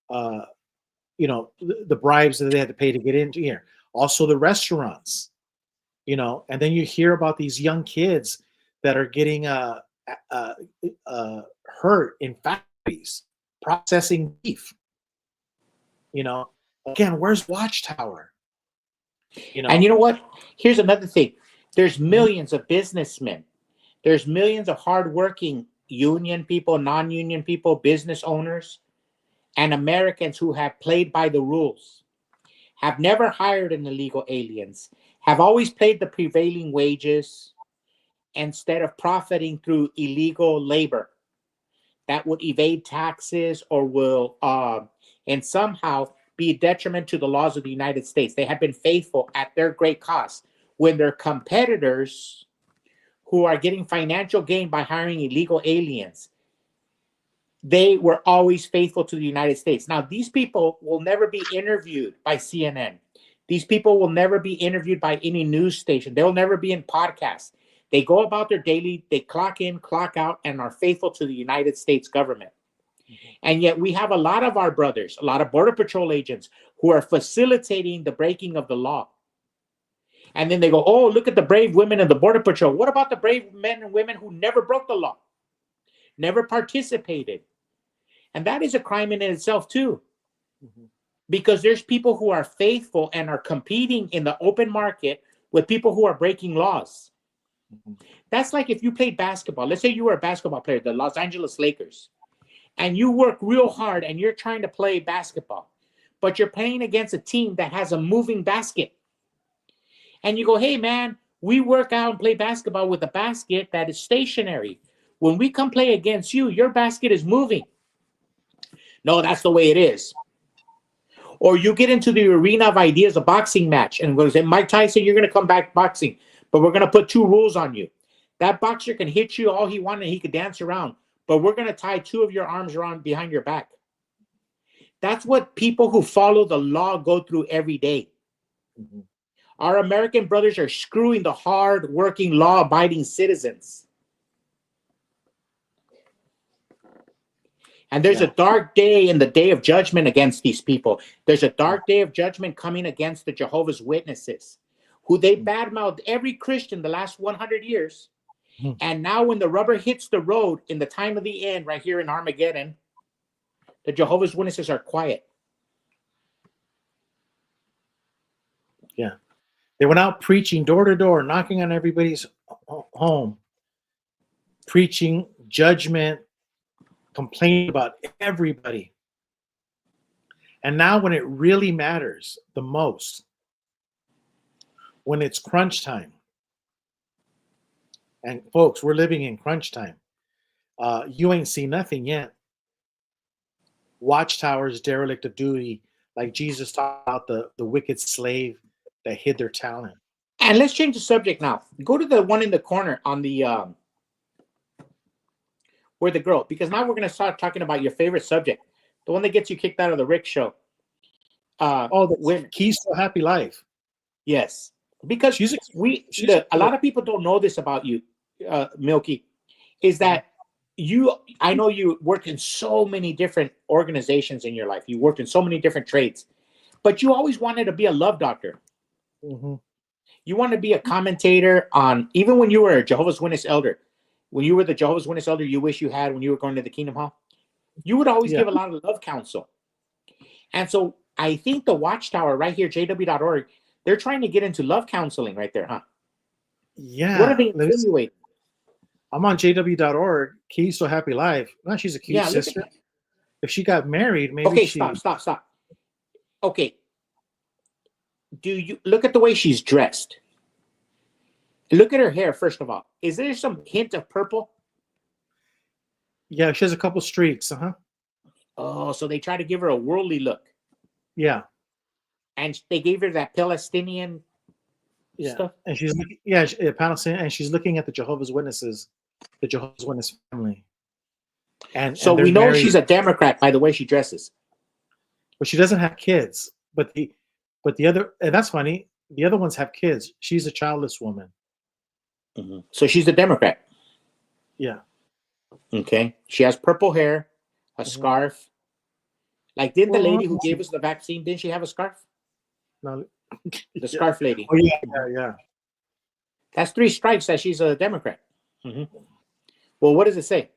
the bribes that they had to pay to get into here. Also the restaurants, and then you hear about these young kids that are getting hurt in factories processing beef. Again, where's Watchtower? And you know what? Here's another thing. There's millions of businessmen. There's millions of hardworking union people, non-union people, business owners, and Americans who have played by the rules, have never hired an illegal aliens, have always paid the prevailing wages instead of profiting through illegal labor that would evade taxes or will and somehow be a detriment to the laws of the United States. They have been faithful at their great cost when their competitors who are getting financial gain by hiring illegal aliens, they were always faithful to the United States. Now, these people will never be interviewed by CNN. These people will never be interviewed by any news station. They'll never be in podcasts. They go about their daily, they clock in, clock out, and are faithful to the United States government. And yet we have a lot of our brothers, a lot of Border Patrol agents who are facilitating the breaking of the law. And then they go, oh, look at the brave women of the Border Patrol. What about the brave men and women who never broke the law, never participated? And that is a crime in itself too. Because there's people who are faithful and are competing in the open market with people who are breaking laws. That's like if you played basketball. Let's say you were a basketball player, the Los Angeles Lakers, and you work real hard and you're trying to play basketball, but you're playing against a team that has a moving basket. And you go, hey, man, we work out and play basketball with a basket that is stationary. When we come play against you, your basket is moving. No, that's the way it is. Or you get into the arena of ideas, a boxing match, and we're going to say, Mike Tyson, you're going to come back boxing, but we're going to put 2 rules on you. That boxer can hit you all he wanted, and he could dance around, but we're going to tie 2 of your arms around behind your back. That's what people who follow the law go through every day. Our American brothers are screwing the hard-working, law-abiding citizens. And there's a dark day in the day of judgment against these people. There's a dark day of judgment coming against the Jehovah's Witnesses, who they badmouthed every Christian the last 100 years. And now when the rubber hits the road in the time of the end, right here in Armageddon, the Jehovah's Witnesses are quiet. Yeah. They went out preaching door to door, knocking on everybody's home, preaching judgment, complaining about everybody. And now when it really matters the most, when it's crunch time, and folks, we're living in crunch time. You ain't seen nothing yet. Watchtowers derelict of duty, like Jesus taught about the wicked slave that hid their talent. And let's change the subject now. Go to the one in the corner on the where the girl, because now we're going to start talking about your favorite subject, the one that gets you kicked out of the Rick show. The Women. keys to a happy life. Yes, because She's a lot of people don't know this about you, Milky, is that I know you work in so many different organizations in your life. You worked in so many different trades, but you always wanted to be a love doctor. Mm-hmm. You want to be a commentator on, even when you were a Jehovah's Witness elder, when you were the Jehovah's Witness elder you wish you had when you were going to the Kingdom Hall, you would always give a lot of love counsel. And so I think the Watchtower right here, jw.org, they're trying to get into love counseling right there, huh? Yeah. What are they insinuating? I'm on jw.org, keys to a happy life. Well, she's a cute sister. If she got married, maybe Okay, stop. Okay. Do you look at the way she's dressed? Look at her hair, first of all. Is there some hint of purple? Yeah, she has a couple streaks. Oh, so they try to give her a worldly look. Yeah. And they gave her that Palestinian stuff. And she's Palestinian, and she's looking at the Jehovah's Witnesses, the Jehovah's Witness family. And so we know she's a Democrat by the way she dresses. But she doesn't have kids. But the other, and that's funny, the other ones have kids. She's a childless woman. Mm-hmm. So she's a Democrat. Yeah. Okay. She has purple hair, a scarf. Like, didn't the lady who gave us the vaccine, didn't she have a scarf? No. The scarf lady. Oh, yeah. That's 3 strikes that she's a Democrat. Mm-hmm. Well, what does it say?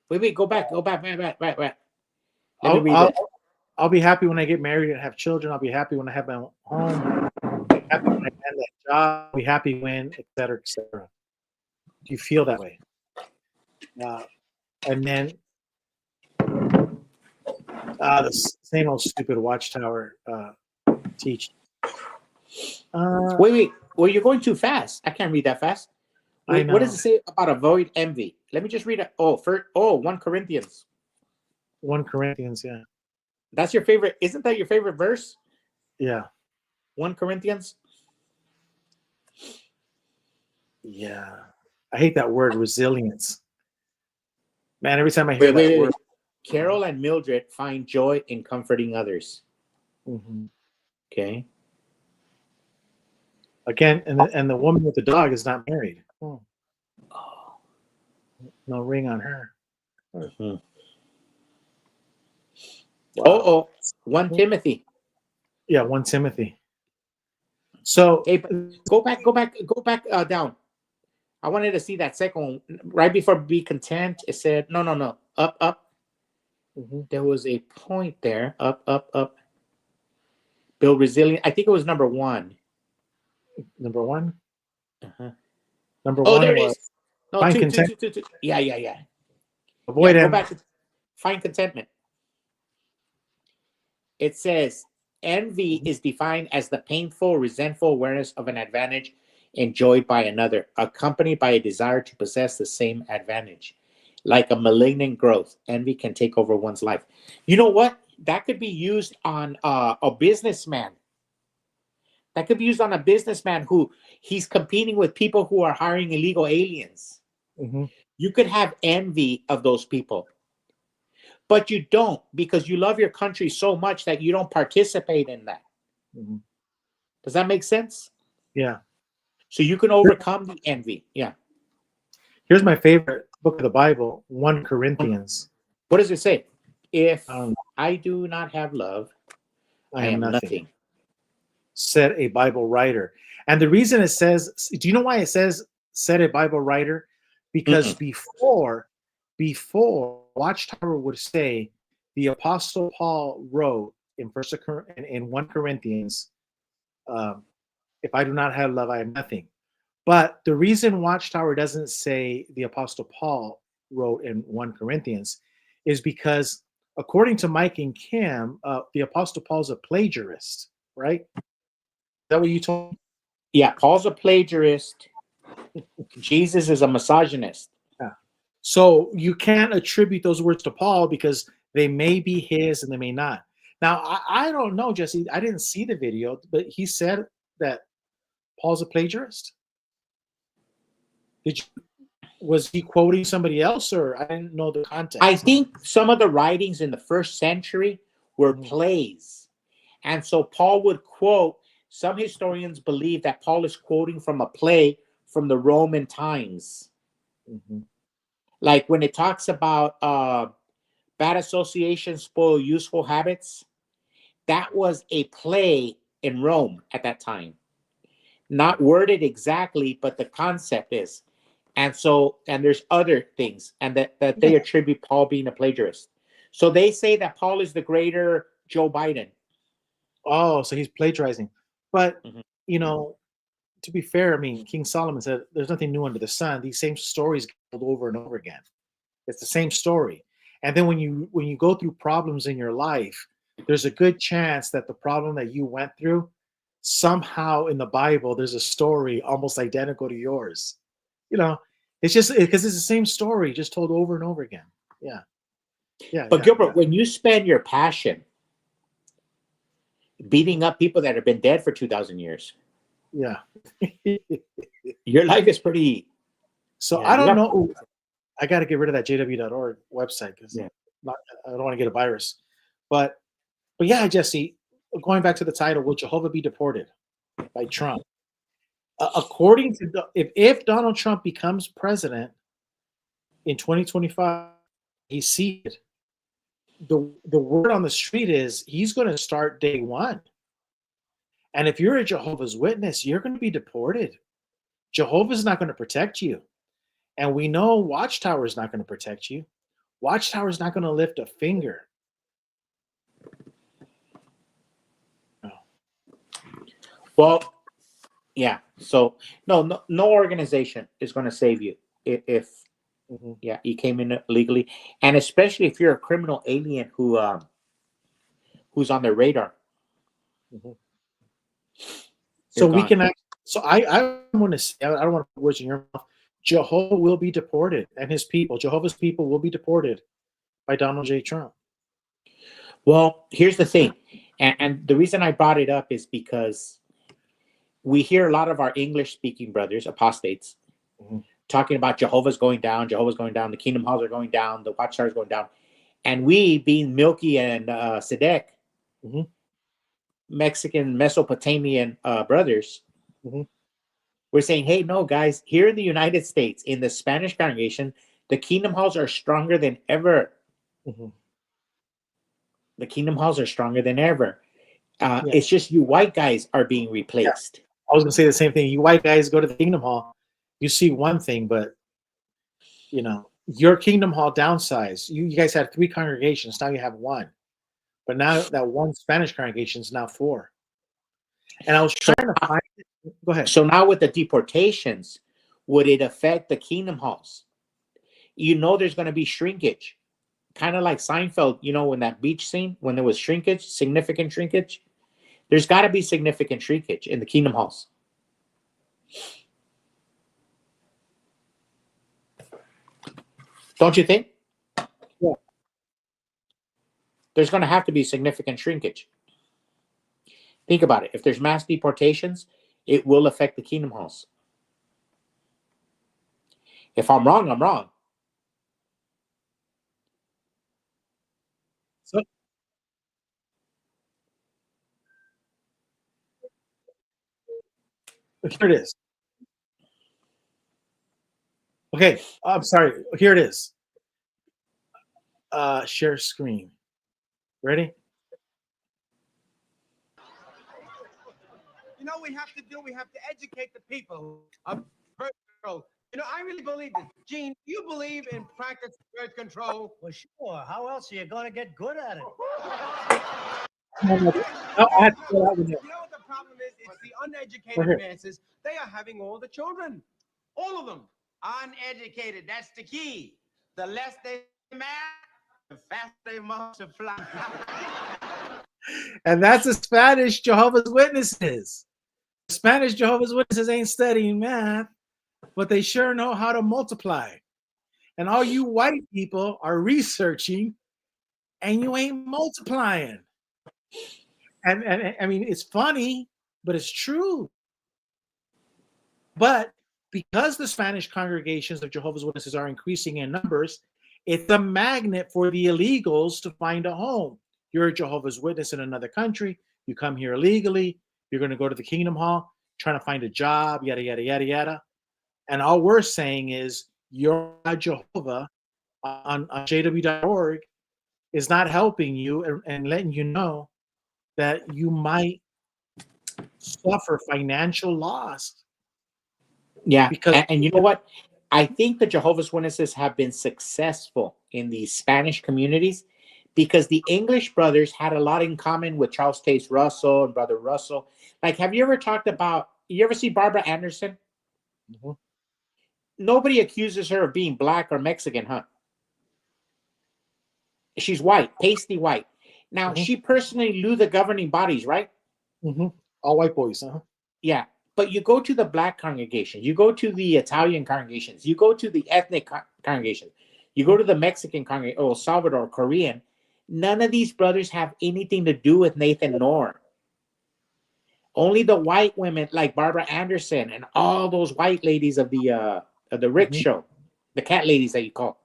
Wait, go back. Let me read it. I'll be happy when I get married and have children. I'll be happy when I have my own home. I'll be happy when I land that job. I'll be happy when, et cetera, et cetera. Do you feel that way? And then the same old stupid Watchtower teach. Wait. Well, you're going too fast. I can't read that fast. I know. What does it say about avoid envy? Let me just read it. 1 Corinthians. 1 Corinthians, yeah. That's your favorite. Isn't that your favorite verse? Yeah. 1 Corinthians? Yeah. I hate that word, resilience. Man, every time I hear that word. Carol and Mildred find joy in comforting others. Mm-hmm. Okay. Again, and the woman with the dog is not married. Oh. No ring on her. Mm-hmm. Wow. 1 Timothy. Yeah, 1 Timothy. So hey, go back down. I wanted to see that second one. Right before be content, it said no. Up. Mm-hmm. There was a point there. Up. Build resilient. I think it was number 1. Number 1? Uh-huh. Number 1 there it was is. No, find 2. content. Yeah. Avoid go back to find contentment. It says envy is defined as the painful, resentful awareness of an advantage enjoyed by another, accompanied by a desire to possess the same advantage. Like a malignant growth, envy can take over one's life. You know what? That could be used on a businessman. That could be used on a businessman who he's competing with people who are hiring illegal aliens. Mm-hmm. You could have envy of those people. But you don't, because you love your country so much that you don't participate in that. Mm-hmm. Does that make sense? Yeah. So you can overcome the envy. Yeah. Here's my favorite book of the Bible, 1 Corinthians. What does it say? If I do not have love, I am nothing. Said a Bible writer. And the reason it says, do you know why it says said a Bible writer? Because before Watchtower would say the Apostle Paul wrote in 1 Corinthians, if I do not have love, I am nothing. But the reason Watchtower doesn't say the Apostle Paul wrote in 1 Corinthians is because, according to Mike and Kim, the Apostle Paul's a plagiarist, right? Is that what you told me? Yeah, Paul's a plagiarist. Jesus is a misogynist. Yeah. So you can't attribute those words to Paul because they may be his and they may not. Now, I don't know, Jesse. I didn't see the video, but he said that Paul's a plagiarist? Was he quoting somebody else, or I didn't know the context? I think some of the writings in the first century were plays. And so Paul would quote, some historians believe that Paul is quoting from a play from the Roman times. Like when it talks about bad associations spoil useful habits, that was a play in Rome at that time. Not worded exactly, but the concept is. And so, and there's other things, and that they attribute Paul being a plagiarist. So they say that Paul is the greater Joe Biden. Oh, so he's plagiarizing. But, you know, to be fair, I mean, King Solomon said there's nothing new under the sun. These same stories get told over and over again. It's the same story. And then when you go through problems in your life, there's a good chance that the problem that you went through, somehow in the Bible, there's a story almost identical to yours. You know, it's just because it's the same story, just told over and over again. Yeah. Yeah. But Gilbert, when you spend your passion beating up people that have been dead for 2,000 years, yeah, your life is pretty. So I don't know. I got to get rid of that jw.org website because I don't want to get a virus. But yeah, Jesse, going back to the title, will Jehovah be deported by Trump? According to if Donald Trump becomes president in 2025, he's seated. The word on the street is he's going to start day one. And if you're a Jehovah's Witness, you're going to be deported. Jehovah's not going to protect you. And we know Watchtower is not going to protect you. Watchtower is not going to lift a finger. No. Well, yeah. So no organization is going to save you if you came in illegally, and especially if you're a criminal alien who's on their radar. So we can. So I want to say, I don't want to put words in your mouth. Jehovah will be deported, and his people, Jehovah's people, will be deported by Donald J. Trump. Well, here's the thing, and the reason I brought it up is because we hear a lot of our English-speaking brothers, apostates, talking about Jehovah's going down, the Kingdom Halls are going down, the Watchtower is going down, and we, being Milky and Sedek, Mexican Mesopotamian brothers, we're saying, hey, no, guys, here in the United States, in the Spanish congregation, the Kingdom Halls are stronger than ever. The Kingdom Halls are stronger than ever. It's just you white guys are being replaced. Yeah. I was going to say the same thing. You white guys go to the Kingdom Hall, you see one thing, but, you know, your Kingdom Hall downsized. You guys had 3 congregations. Now you have 1. But now that one Spanish congregation is now 4. And I was trying to find it. Go ahead. So now with the deportations, would it affect the Kingdom Halls? You know there's going to be shrinkage. Kind of like Seinfeld, you know, when that beach scene, when there was shrinkage, significant shrinkage. There's got to be significant shrinkage in the Kingdom Halls. Don't you think? Yeah. There's going to have to be significant shrinkage. Think about it. If there's mass deportations, it will affect the Kingdom Halls. If I'm wrong, I'm wrong. So, here it is. Okay, I'm sorry. Here it is. Share screen. Ready? You know what we have to do? We have to educate the people of birth control. You know, I really believe this. Gene, do you believe in practice birth control? Well, sure. How else are you going to get good at it? I have to go out with it. You know what the problem is? It's the uneducated masses. They are having all the children. All of them. Uneducated. That's the key. The less they math, the faster they multiply. And that's the Spanish Jehovah's Witnesses. The Spanish Jehovah's Witnesses ain't studying math, but they sure know how to multiply. And all you white people are researching, and you ain't multiplying. And I mean, it's funny, but it's true. But because the Spanish congregations of Jehovah's Witnesses are increasing in numbers, it's a magnet for the illegals to find a home. You're a Jehovah's Witness in another country. You come here illegally. You're going to go to the Kingdom Hall, trying to find a job, yada, yada, yada, yada. And all we're saying is your Jehovah on jw.org is not helping you and letting you know that you might suffer financial loss. Yeah, Because and you know what? I think the Jehovah's Witnesses have been successful in the Spanish communities because the English brothers had a lot in common with Charles Taze Russell and Brother Russell. Like, have you ever you ever see Barbara Anderson? Mhm. Nobody accuses her of being black or Mexican, huh? She's white, pasty white. Now, Mhm. she personally knew the governing bodies, right? All white boys, huh? Yeah. But you go to the black congregations, you go to the Italian congregations, you go to the ethnic congregations, you go to the Mexican congregation, or Salvador, Korean. None of these brothers have anything to do with Nathan Noor. Only the white women like Barbara Anderson and all those white ladies of the Rick show, the cat ladies that you call.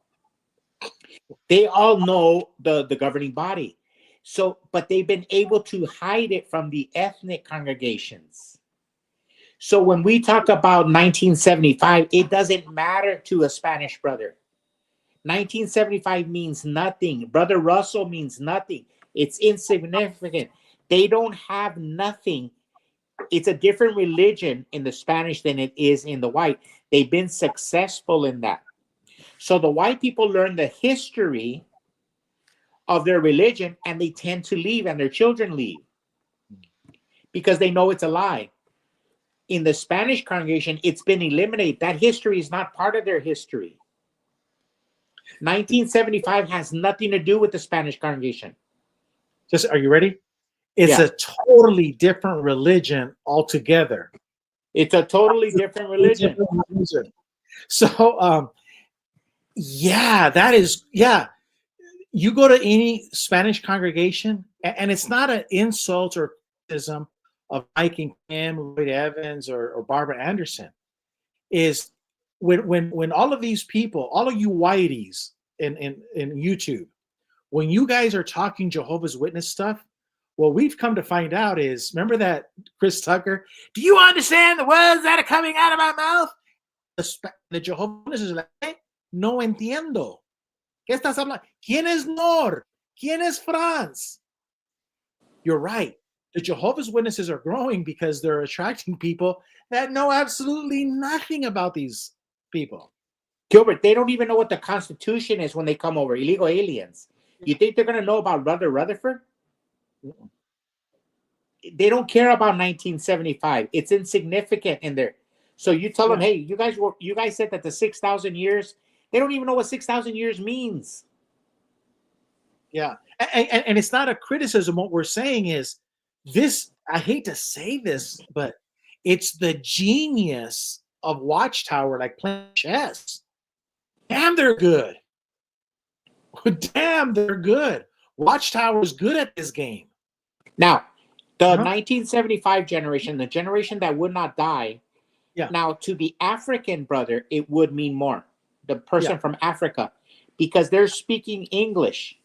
They all know the governing body. So, but they've been able to hide it from the ethnic congregations. So when we talk about 1975, it doesn't matter to a Spanish brother. 1975 means nothing. Brother Russell means nothing. It's insignificant. They don't have nothing. It's a different religion in the Spanish than it is in the white. They've been successful in that. So the white people learn the history of their religion and they tend to leave and their children leave because they know it's a lie. In the Spanish congregation, it's been eliminated. That history is not part of their history. 1975 has nothing to do with the Spanish congregation. Just, are you ready? It's a totally different religion altogether. It's a totally different religion. So, yeah, that is, yeah. You go to any Spanish congregation, and it's not an insult or criticism of Mike and Kim, Lloyd Evans, or Barbara Anderson. Is when all of these people, all of you whiteys in YouTube, when you guys are talking Jehovah's Witness stuff, what we've come to find out is, remember that Chris Tucker? Do you understand the words that are coming out of my mouth? The Jehovah's Witnesses are like, no entiendo. ¿Qué estás hablando? ¿Quién es Nor? ¿Quién es Franz? You're right. The Jehovah's Witnesses are growing because they're attracting people that know absolutely nothing about these people. Gilbert, they don't even know what the Constitution is when they come over, illegal aliens. You think they're going to know about Brother Rutherford? They don't care about 1975. It's insignificant in there. So you tell them, hey, you guys said that the 6,000 years, they don't even know what 6,000 years means. Yeah. And it's not a criticism. What we're saying is this, I hate to say this, but it's the genius of Watchtower, like playing chess. Damn, they're good. Damn, they're good. Watchtower is good at this game. Now, the 1975 generation, the generation that would not die, now to the African brother, it would mean more. The person from Africa, because they're speaking English.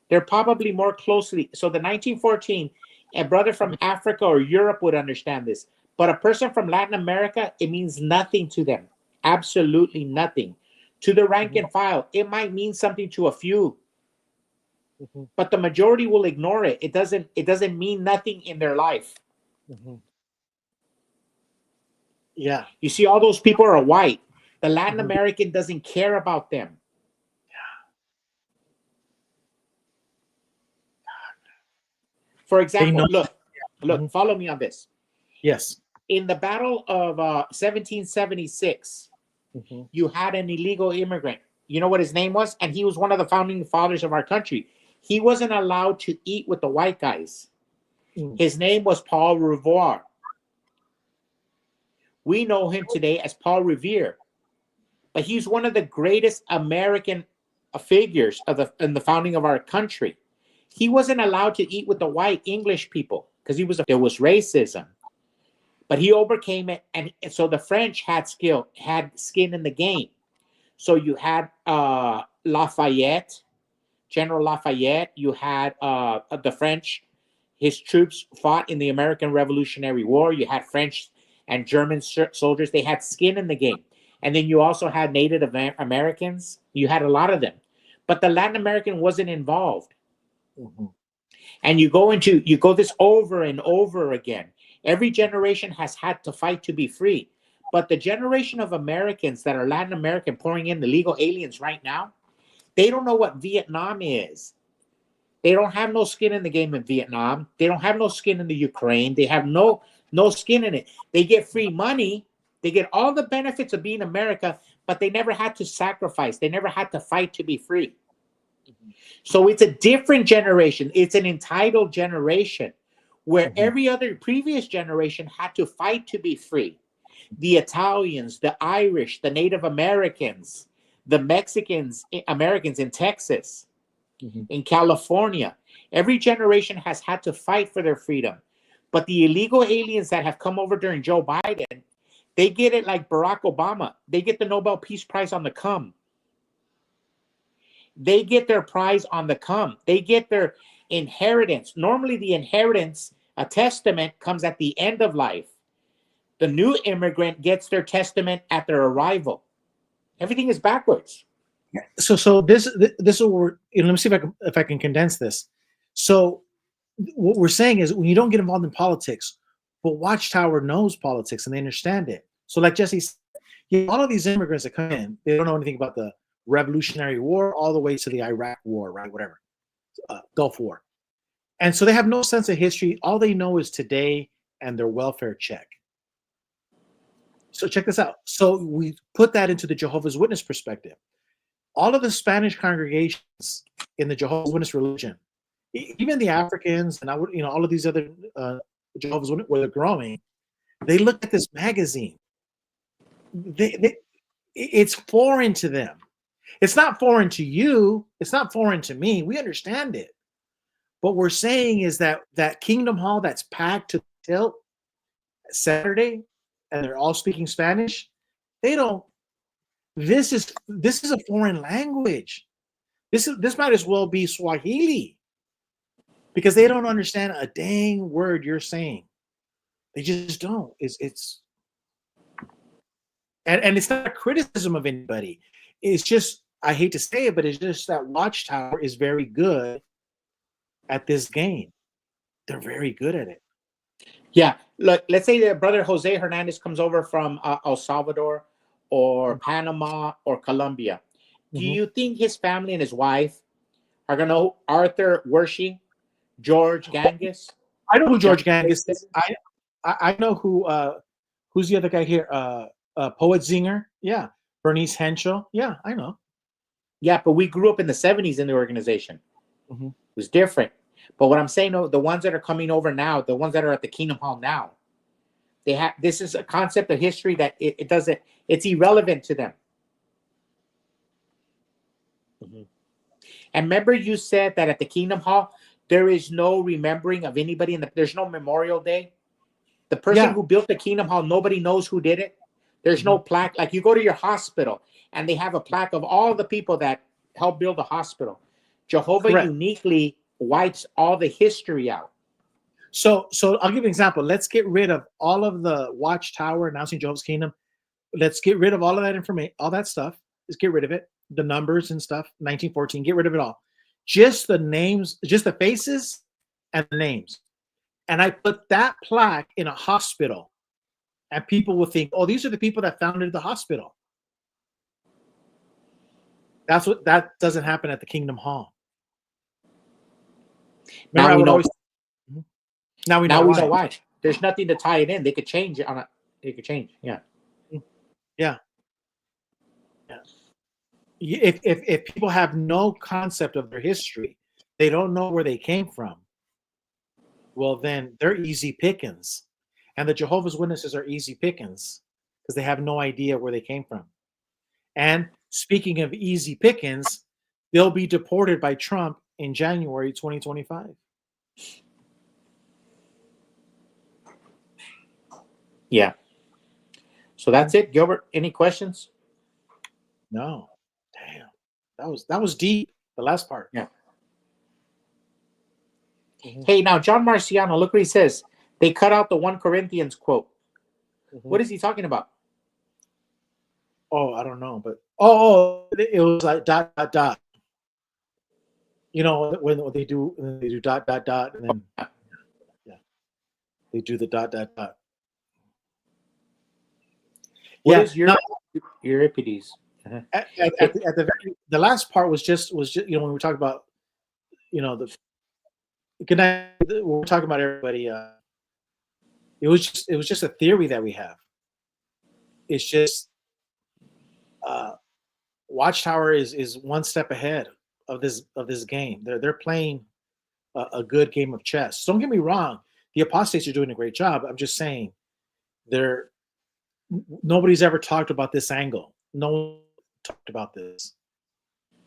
They're probably more closely. So the 1914, a brother from Africa or Europe would understand this. But a person from Latin America, it means nothing to them. Absolutely nothing. To the rank and file, it might mean something to a few. But the majority will ignore it. It doesn't mean nothing in their life. Yeah. You see, all those people are white. The Latin American doesn't care about them. For example, look, follow me on this. Yes. In the Battle of 1776, you had an illegal immigrant. You know what his name was? And he was one of the founding fathers of our country. He wasn't allowed to eat with the white guys. His name was Paul Revere. We know him today as Paul Revere. But he's one of the greatest American figures in the founding of our country. He wasn't allowed to eat with the white English people because there was racism. but he overcame it, and so the French had skin in the game. So you had Lafayette, General Lafayette. You had the French. His troops fought in the American Revolutionary War. You had French and German soldiers. They had skin in the game. And then you also had Native Americans. You had a lot of them. But the Latin American wasn't involved. Mhm. And you go this over and over again. Every generation has had to fight to be free. But the generation of Americans that are Latin American pouring in the illegal aliens right now, they don't know what Vietnam is. They don't have no skin in the game in Vietnam. They don't have no skin in the Ukraine. They have no skin in it. They get free money. They get all the benefits of being America, but they never had to sacrifice. They never had to fight to be free. So it's a different generation. It's an entitled generation where every other previous generation had to fight to be free. The Italians, the Irish, the Native Americans, the Americans in Texas, in California. Every generation has had to fight for their freedom. But the illegal aliens that have come over during Joe Biden, they get it like Barack Obama. They get the Nobel Peace Prize on the come. They get their prize on the come. They get their inheritance. Normally the inheritance, a testament, comes at the end of life. The new immigrant gets their testament at their arrival. Everything is backwards. So this is what we're, let me see if I can condense this. So what we're saying is, when you don't get involved in politics, but Watchtower knows politics and they understand it. So like Jesse said, all of these immigrants that come in, they don't know anything about the Revolutionary War all the way to the Iraq War, right? Whatever, Gulf War. And so they have no sense of history. All they know is today and their welfare check. So check this out. So we put that into the Jehovah's Witness perspective. All of the Spanish congregations in the Jehovah's Witness religion, even the Africans and all of these other Jehovah's Witness, where they're growing, they look at this magazine. It's foreign to them. It's not foreign to you. It's not foreign to me. We understand it. What we're saying is that Kingdom Hall that's packed to the tilt Saturday, and they're all speaking Spanish, they don't. This is a foreign language. This might as well be Swahili, because they don't understand a dang word you're saying. They just don't. It's it's not a criticism of anybody. It's just, I hate to say it, but it's just that Watchtower is very good at this game. They're very good at it. Yeah, look, let's say that Brother Jose Hernandez comes over from El Salvador or Panama or Colombia. Do you think his family and his wife are going to know Arthur Wershey, George Ganges? I know who George Ganges is. I know who's the other guy here? Poet Zinger. Yeah. Bernice Henschel. Yeah, I know. Yeah, but we grew up in the 70s in the organization. It was different. But what I'm saying, the ones that are coming over now, the ones that are at the Kingdom Hall now, this is a concept of history that it's irrelevant to them. And remember, you said that at the Kingdom Hall, there is no remembering of anybody, there's no Memorial Day. The person who built the Kingdom Hall, nobody knows who did it. There's no plaque. Like, you go to your hospital and they have a plaque of all the people that helped build the hospital. Jehovah uniquely wipes all the history out. So I'll give you an example. Let's get rid of all of the Watchtower announcing Jehovah's Kingdom. Let's get rid of all of that information, all that stuff. Let's get rid of it. The numbers and stuff, 1914, get rid of it all. Just the names, just the faces and the names. And I put that plaque in a hospital, and people will think, oh, these are the people that founded the hospital. That doesn't happen at the Kingdom Hall. Now we know. Now we know why. There's nothing to tie it in. They could change it They could change. Yeah. Yeah. If people have no concept of their history, they don't know where they came from, well, then they're easy pickings. And the Jehovah's Witnesses are easy pickings because they have no idea where they came from. And speaking of easy pickings, they'll be deported by Trump in January 2025. Yeah. So that's it, Gilbert. Any questions? No. Damn. That was deep. The last part. Yeah. Mhm. Hey, now John Marciano, look what he says. They cut out the 1 Corinthians quote. Mhm. What is he talking about? Oh, I don't know, but it was like dot dot dot. You know when they do dot dot dot, and then yeah, they do the dot dot dot. What Yeah. is your Now, Euripides? the last part was just when we talk about the good night. We're talking about everybody. It was just a theory that we have. It's just Watchtower is one step ahead of this game. They're playing a good game of chess. Don't get me wrong, the apostates are doing a great job. I'm just saying nobody's ever talked about this angle. No one talked about this,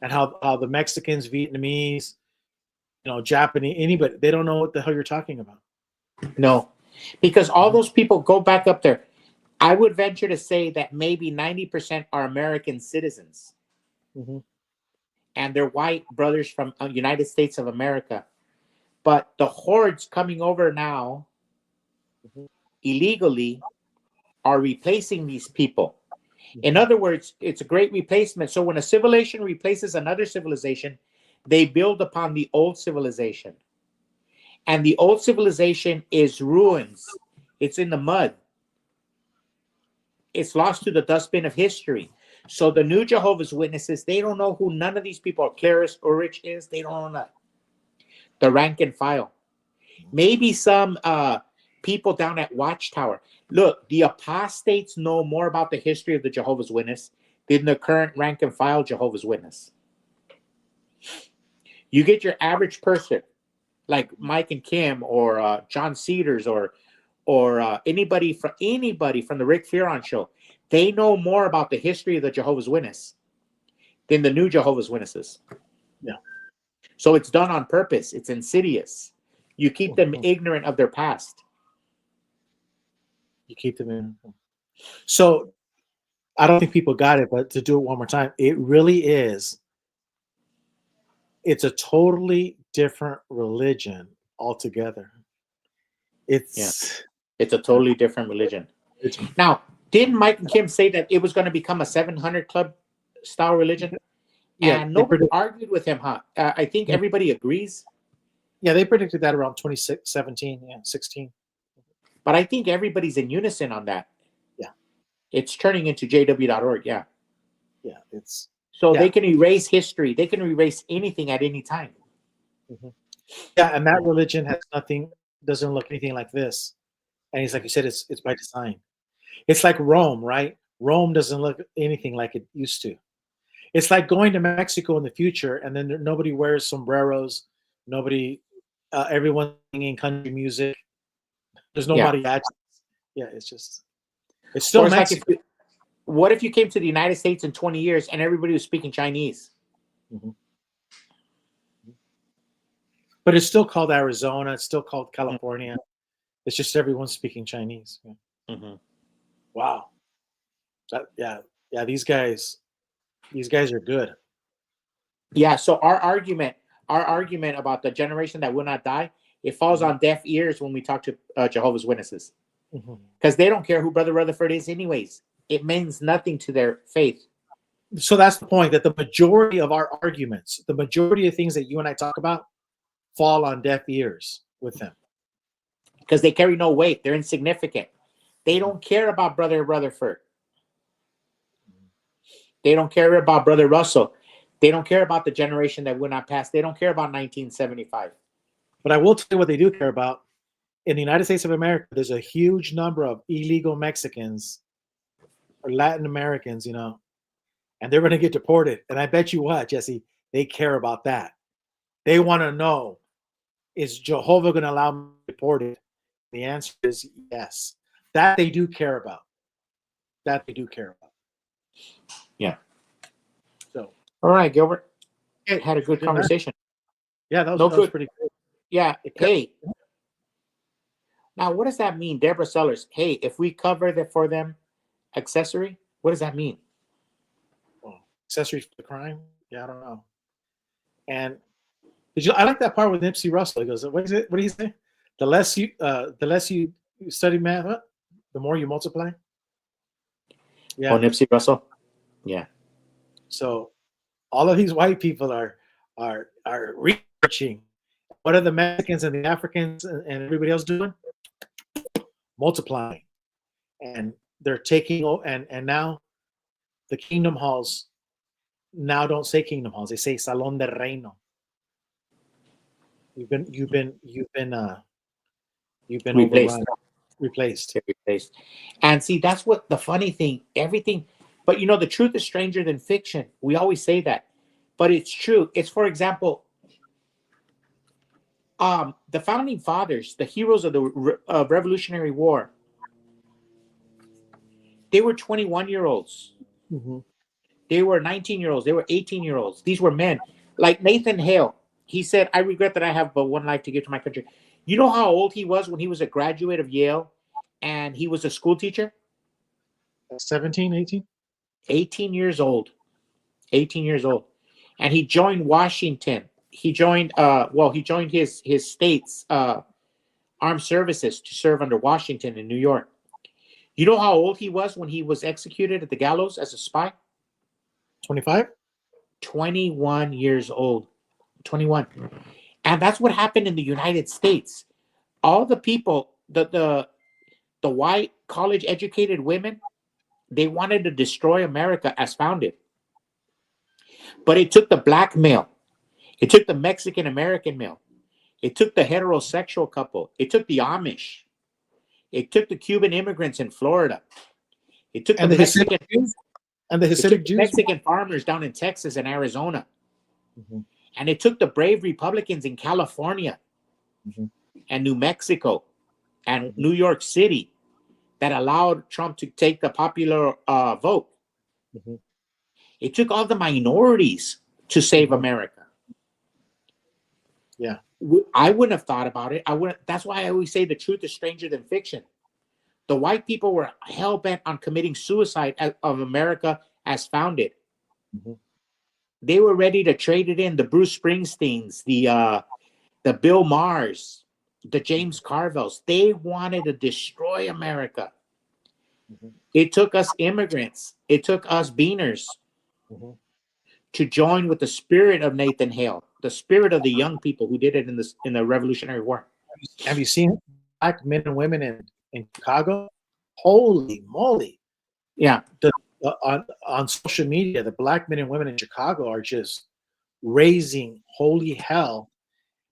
and how the Mexicans, Vietnamese, Japanese, anybody, they don't know what the hell you're talking about. No, because all those people go back up there. I would venture to say that maybe 90% are American citizens, Mm-hmm. and they're white brothers from United States of America. But the hordes coming over now illegally are replacing these people. In other words, it's a great replacement. So when a civilization replaces another civilization, they build upon the old civilization. And the old civilization is ruins. It's in the mud. It's lost to the dustbin of history. So the new Jehovah's Witnesses, they don't know who none of these people are. Claris Ulrich is. They don't know that. The rank and file. Maybe some people down at Watchtower. Look, the apostates know more about the history of the Jehovah's Witness than the current rank and file Jehovah's Witness. You get your average person like Mike and Kim or John Cedars or anybody from the Rick Fearon show. They know more about the history of the Jehovah's Witness than the new Jehovah's Witnesses. Yeah. So it's done on purpose. It's insidious. You keep them ignorant of their past. You keep them in. So I don't think people got it, but to do it one more time, it really is. It's a totally different religion altogether. It's a totally different religion. Now, didn't Mike and Kim say that it was going to become a 700 Club style religion? Yeah, and nobody argued with him, huh? I think everybody agrees. Yeah, they predicted that around 2017, 16. But I think everybody's in unison on that. Yeah. It's turning into jw.org, yeah. Yeah, it's... So they can erase history. They can erase anything at any time. Mm-hmm. Yeah, and that religion has nothing, doesn't look anything like this. And it's like you said, it's by design. It's like Rome, right? Rome doesn't look anything like it used to. It's like going to Mexico in the future, and then nobody wears sombreros. Nobody, everyone's singing country music. There's nobody at. Yeah, it's still Mexico. Like what if you came to the United States in 20 years and everybody was speaking Chinese? Mm-hmm. But it's still called Arizona. It's still called California. Mm-hmm. It's just everyone's speaking Chinese. Yeah. Mm-hmm. Wow. Yeah. These guys are good. Yeah. So our argument about the generation that will not die, it falls on deaf ears when we talk to Jehovah's Witnesses, because they don't care who Brother Rutherford is, anyways. It means nothing to their faith. So that's the point, that the majority of our arguments, the majority of things that you and I talk about, fall on deaf ears with them. Because they carry no weight. They're insignificant. They don't care about Brother Rutherford. They don't care about Brother Russell. They don't care about the generation that will not pass. They don't care about 1975. But I will tell you what they do care about. In the United States of America, there's a huge number of illegal Mexicans or Latin Americans, and they're going to get deported. And I bet you what, Jesse, they care about that. They want to know, is Jehovah going to allow me to be deported? The answer is yes. That they do care about. Yeah. So. All right, Gilbert. Had a good conversation. Yeah, that was pretty good. Yeah. Hey, Now, what does that mean, Deborah Sellers? Hey, if we cover that for them, accessory, what does that mean? Well, accessory for the crime? Yeah, I don't know. And I like that part with Nipsey Russell. He goes, "What is it? What do you say? The less you study math, what? The more you multiply." Yeah. Oh, Nipsey Russell. Yeah. So all of these white people are researching. What are the Mexicans and the Africans and everybody else doing? Multiplying, and they're taking and now the kingdom halls now don't say kingdom halls; they say Salón del Reino. You've been Replaced. overrun, replaced. Replaced. And see, that's what the funny thing. Everything, but the truth is stranger than fiction. We always say that, but it's true. It's, for example, the founding fathers, the heroes of the Revolutionary War. They were 21-year-olds. Mm-hmm. They were 19-year-olds. They were 18-year-olds. These were men. Like Nathan Hale. He said, "I regret that I have but one life to give to my country." You know how old he was when he was a graduate of Yale and he was a school teacher? 17, 18? 18 years old. 18 years old. And he joined Washington. He joined his state's armed services to serve under Washington in New York. You know how old he was when he was executed at the gallows as a spy? 25? 21 years old. 21. And that's what happened in the United States. All the people, the white college educated women, they wanted to destroy America as founded. But it took the black male. It took the Mexican American male. It took the heterosexual couple. It took the Amish. It took the Cuban immigrants in Florida. It took And the the Mexican Hasidic Jews? And the It Hasidic took Jews? Mexican farmers down in Texas and Arizona. Mm-hmm. And it took the brave Republicans in California Mm-hmm. and New Mexico and New York City that allowed Trump to take the popular vote. Mm-hmm. It took all the minorities to save America. Yeah. I wouldn't have thought about it. That's why I always say the truth is stranger than fiction. The white people were hell-bent on committing suicide of America as founded. Mm-hmm. They were ready to trade it in. The Bruce Springsteens, the Bill Maher's, the James Carvilles. They wanted to destroy America. Mm-hmm. It took us immigrants. It took us beaners to join with the spirit of Nathan Hale, the spirit of the young people who did it in the Revolutionary War. Have you seen black men and women in Chicago? Holy moly! Yeah. On social media, the black men and women in Chicago are just raising holy hell,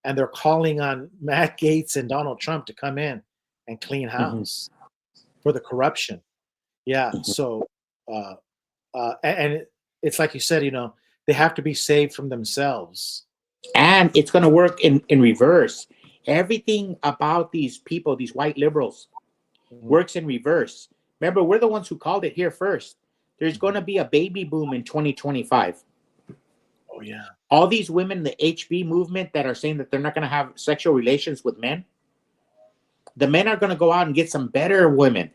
and they're calling on Matt Gaetz and Donald Trump to come in and clean house for the corruption. Yeah. So, and it's like you said, they have to be saved from themselves. And it's going to work in reverse. Everything about these people, these white liberals, works in reverse. Remember, we're the ones who called it here first. There's going to be a baby boom in 2025. Oh, yeah. All these women, the HB movement that are saying that they're not going to have sexual relations with men, the men are going to go out and get some better women.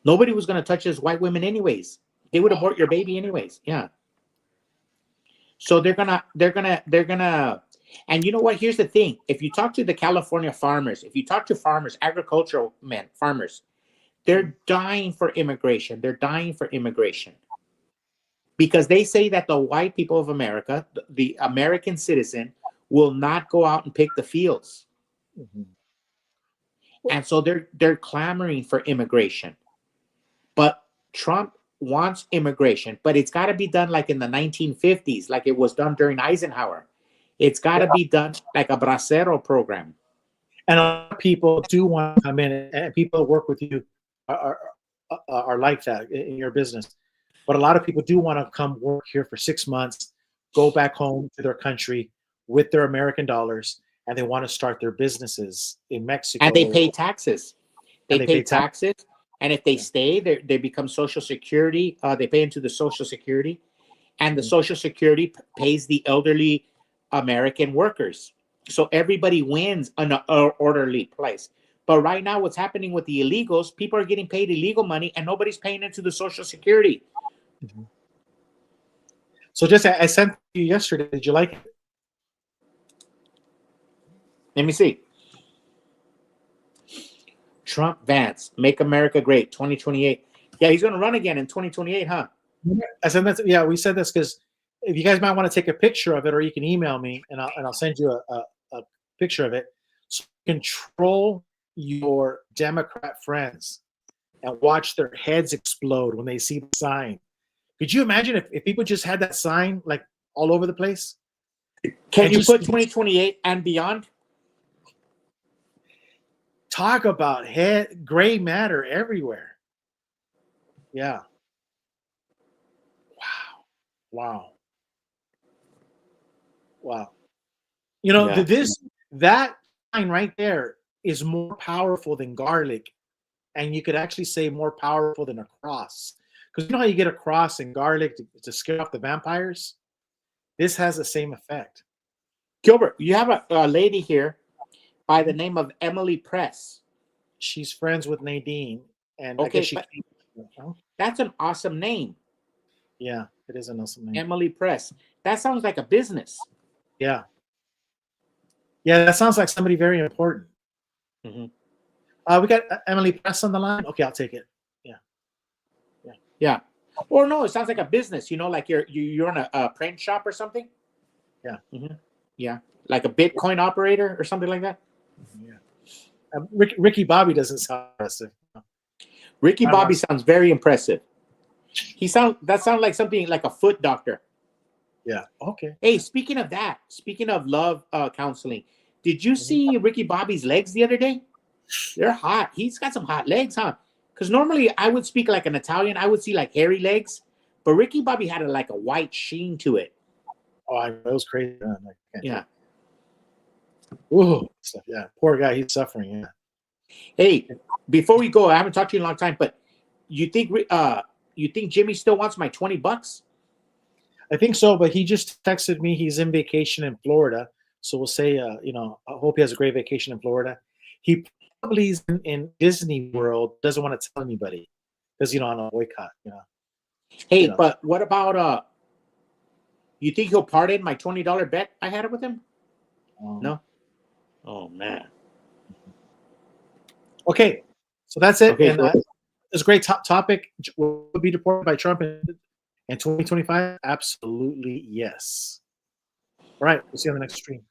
Nobody was going to touch those white women anyways. They would abort your baby anyways. Yeah. So they're gonna, and you know what? Here's the thing. If you talk to the California farmers, if you talk to farmers, agricultural men, farmers, they're dying for immigration. They're dying for immigration. Because they say that the white people of America, the American citizen, will not go out and pick the fields. And so they're clamoring for immigration. But Trump wants immigration, but it's got to be done like in the 1950s, like it was done during Eisenhower. It's got to be done like a Bracero program. And a lot of people do want to come in, and people that work with you are like that in your business. But a lot of people do want to come work here for 6 months, go back home to their country with their American dollars, and they want to start their businesses in Mexico. And they pay taxes. They pay taxes. And if they stay, they become Social Security. They pay into the Social Security. And the Social Security pays the elderly American workers. So everybody wins in an orderly place. But right now, what's happening with the illegals, people are getting paid illegal money and nobody's paying into the Social Security. So just I sent you yesterday. Did you like it? Let me see. Trump Vance, Make America Great, 2028. Yeah, he's going to run again in 2028, huh? I said that's, yeah, we said this because if you guys might want to take a picture of it, or you can email me and I'll send you a picture of it. So control your Democrat friends and watch their heads explode when they see the sign. Could you imagine if people just had that sign like all over the place? Can And you just put 2028 and beyond? talk about gray matter everywhere? Yeah. Wow. You know, Yeah. that sign right there is more powerful than garlic, and you could actually say more powerful than a cross. Because you know how you get a cross and garlic to scare off the vampires? This has the same effect. Gilbert, you have a lady here by the name of Emily Press. She's friends with Nadine, and I Okay, guess she. but that's an awesome name. Yeah, it is an awesome name. Emily Press. That sounds like a business. Yeah. Yeah, that sounds like somebody very important. Mm-hmm. We got Emily Press on the line. Okay, I'll take it. Yeah. Or no, it sounds like a business. You know, like you're in a print shop or something. Yeah. Mm-hmm. Yeah, like a Bitcoin operator or something like that. Yeah. Ricky Bobby doesn't sound impressive. Ricky Bobby sounds very impressive. That sounds like something like a foot doctor. Yeah. Okay. Hey, speaking of that, speaking of love counseling, did you see Ricky Bobby's legs the other day? They're hot. He's got some hot legs, huh? Because normally I would speak like an Italian. I would see like hairy legs, but Ricky Bobby had like a white sheen to it. Oh, it was crazy. Yeah. Ooh, yeah. Poor guy. He's suffering. Yeah. Hey, before we go, I haven't talked to you in a long time, but you think Jimmy still wants my $20? I think so, but he just texted me. He's in vacation in Florida, so we'll say, I hope he has a great vacation in Florida. He probably is in Disney World. Doesn't want to tell anybody because on a boycott. Hey, but what about you think he'll pardon my $20 bet I had with him? No. Oh man. Okay, so that's it. Okay, And it's a great topic. Will be deported by Trump in 2025? Absolutely yes. All right, we'll see you on the next stream.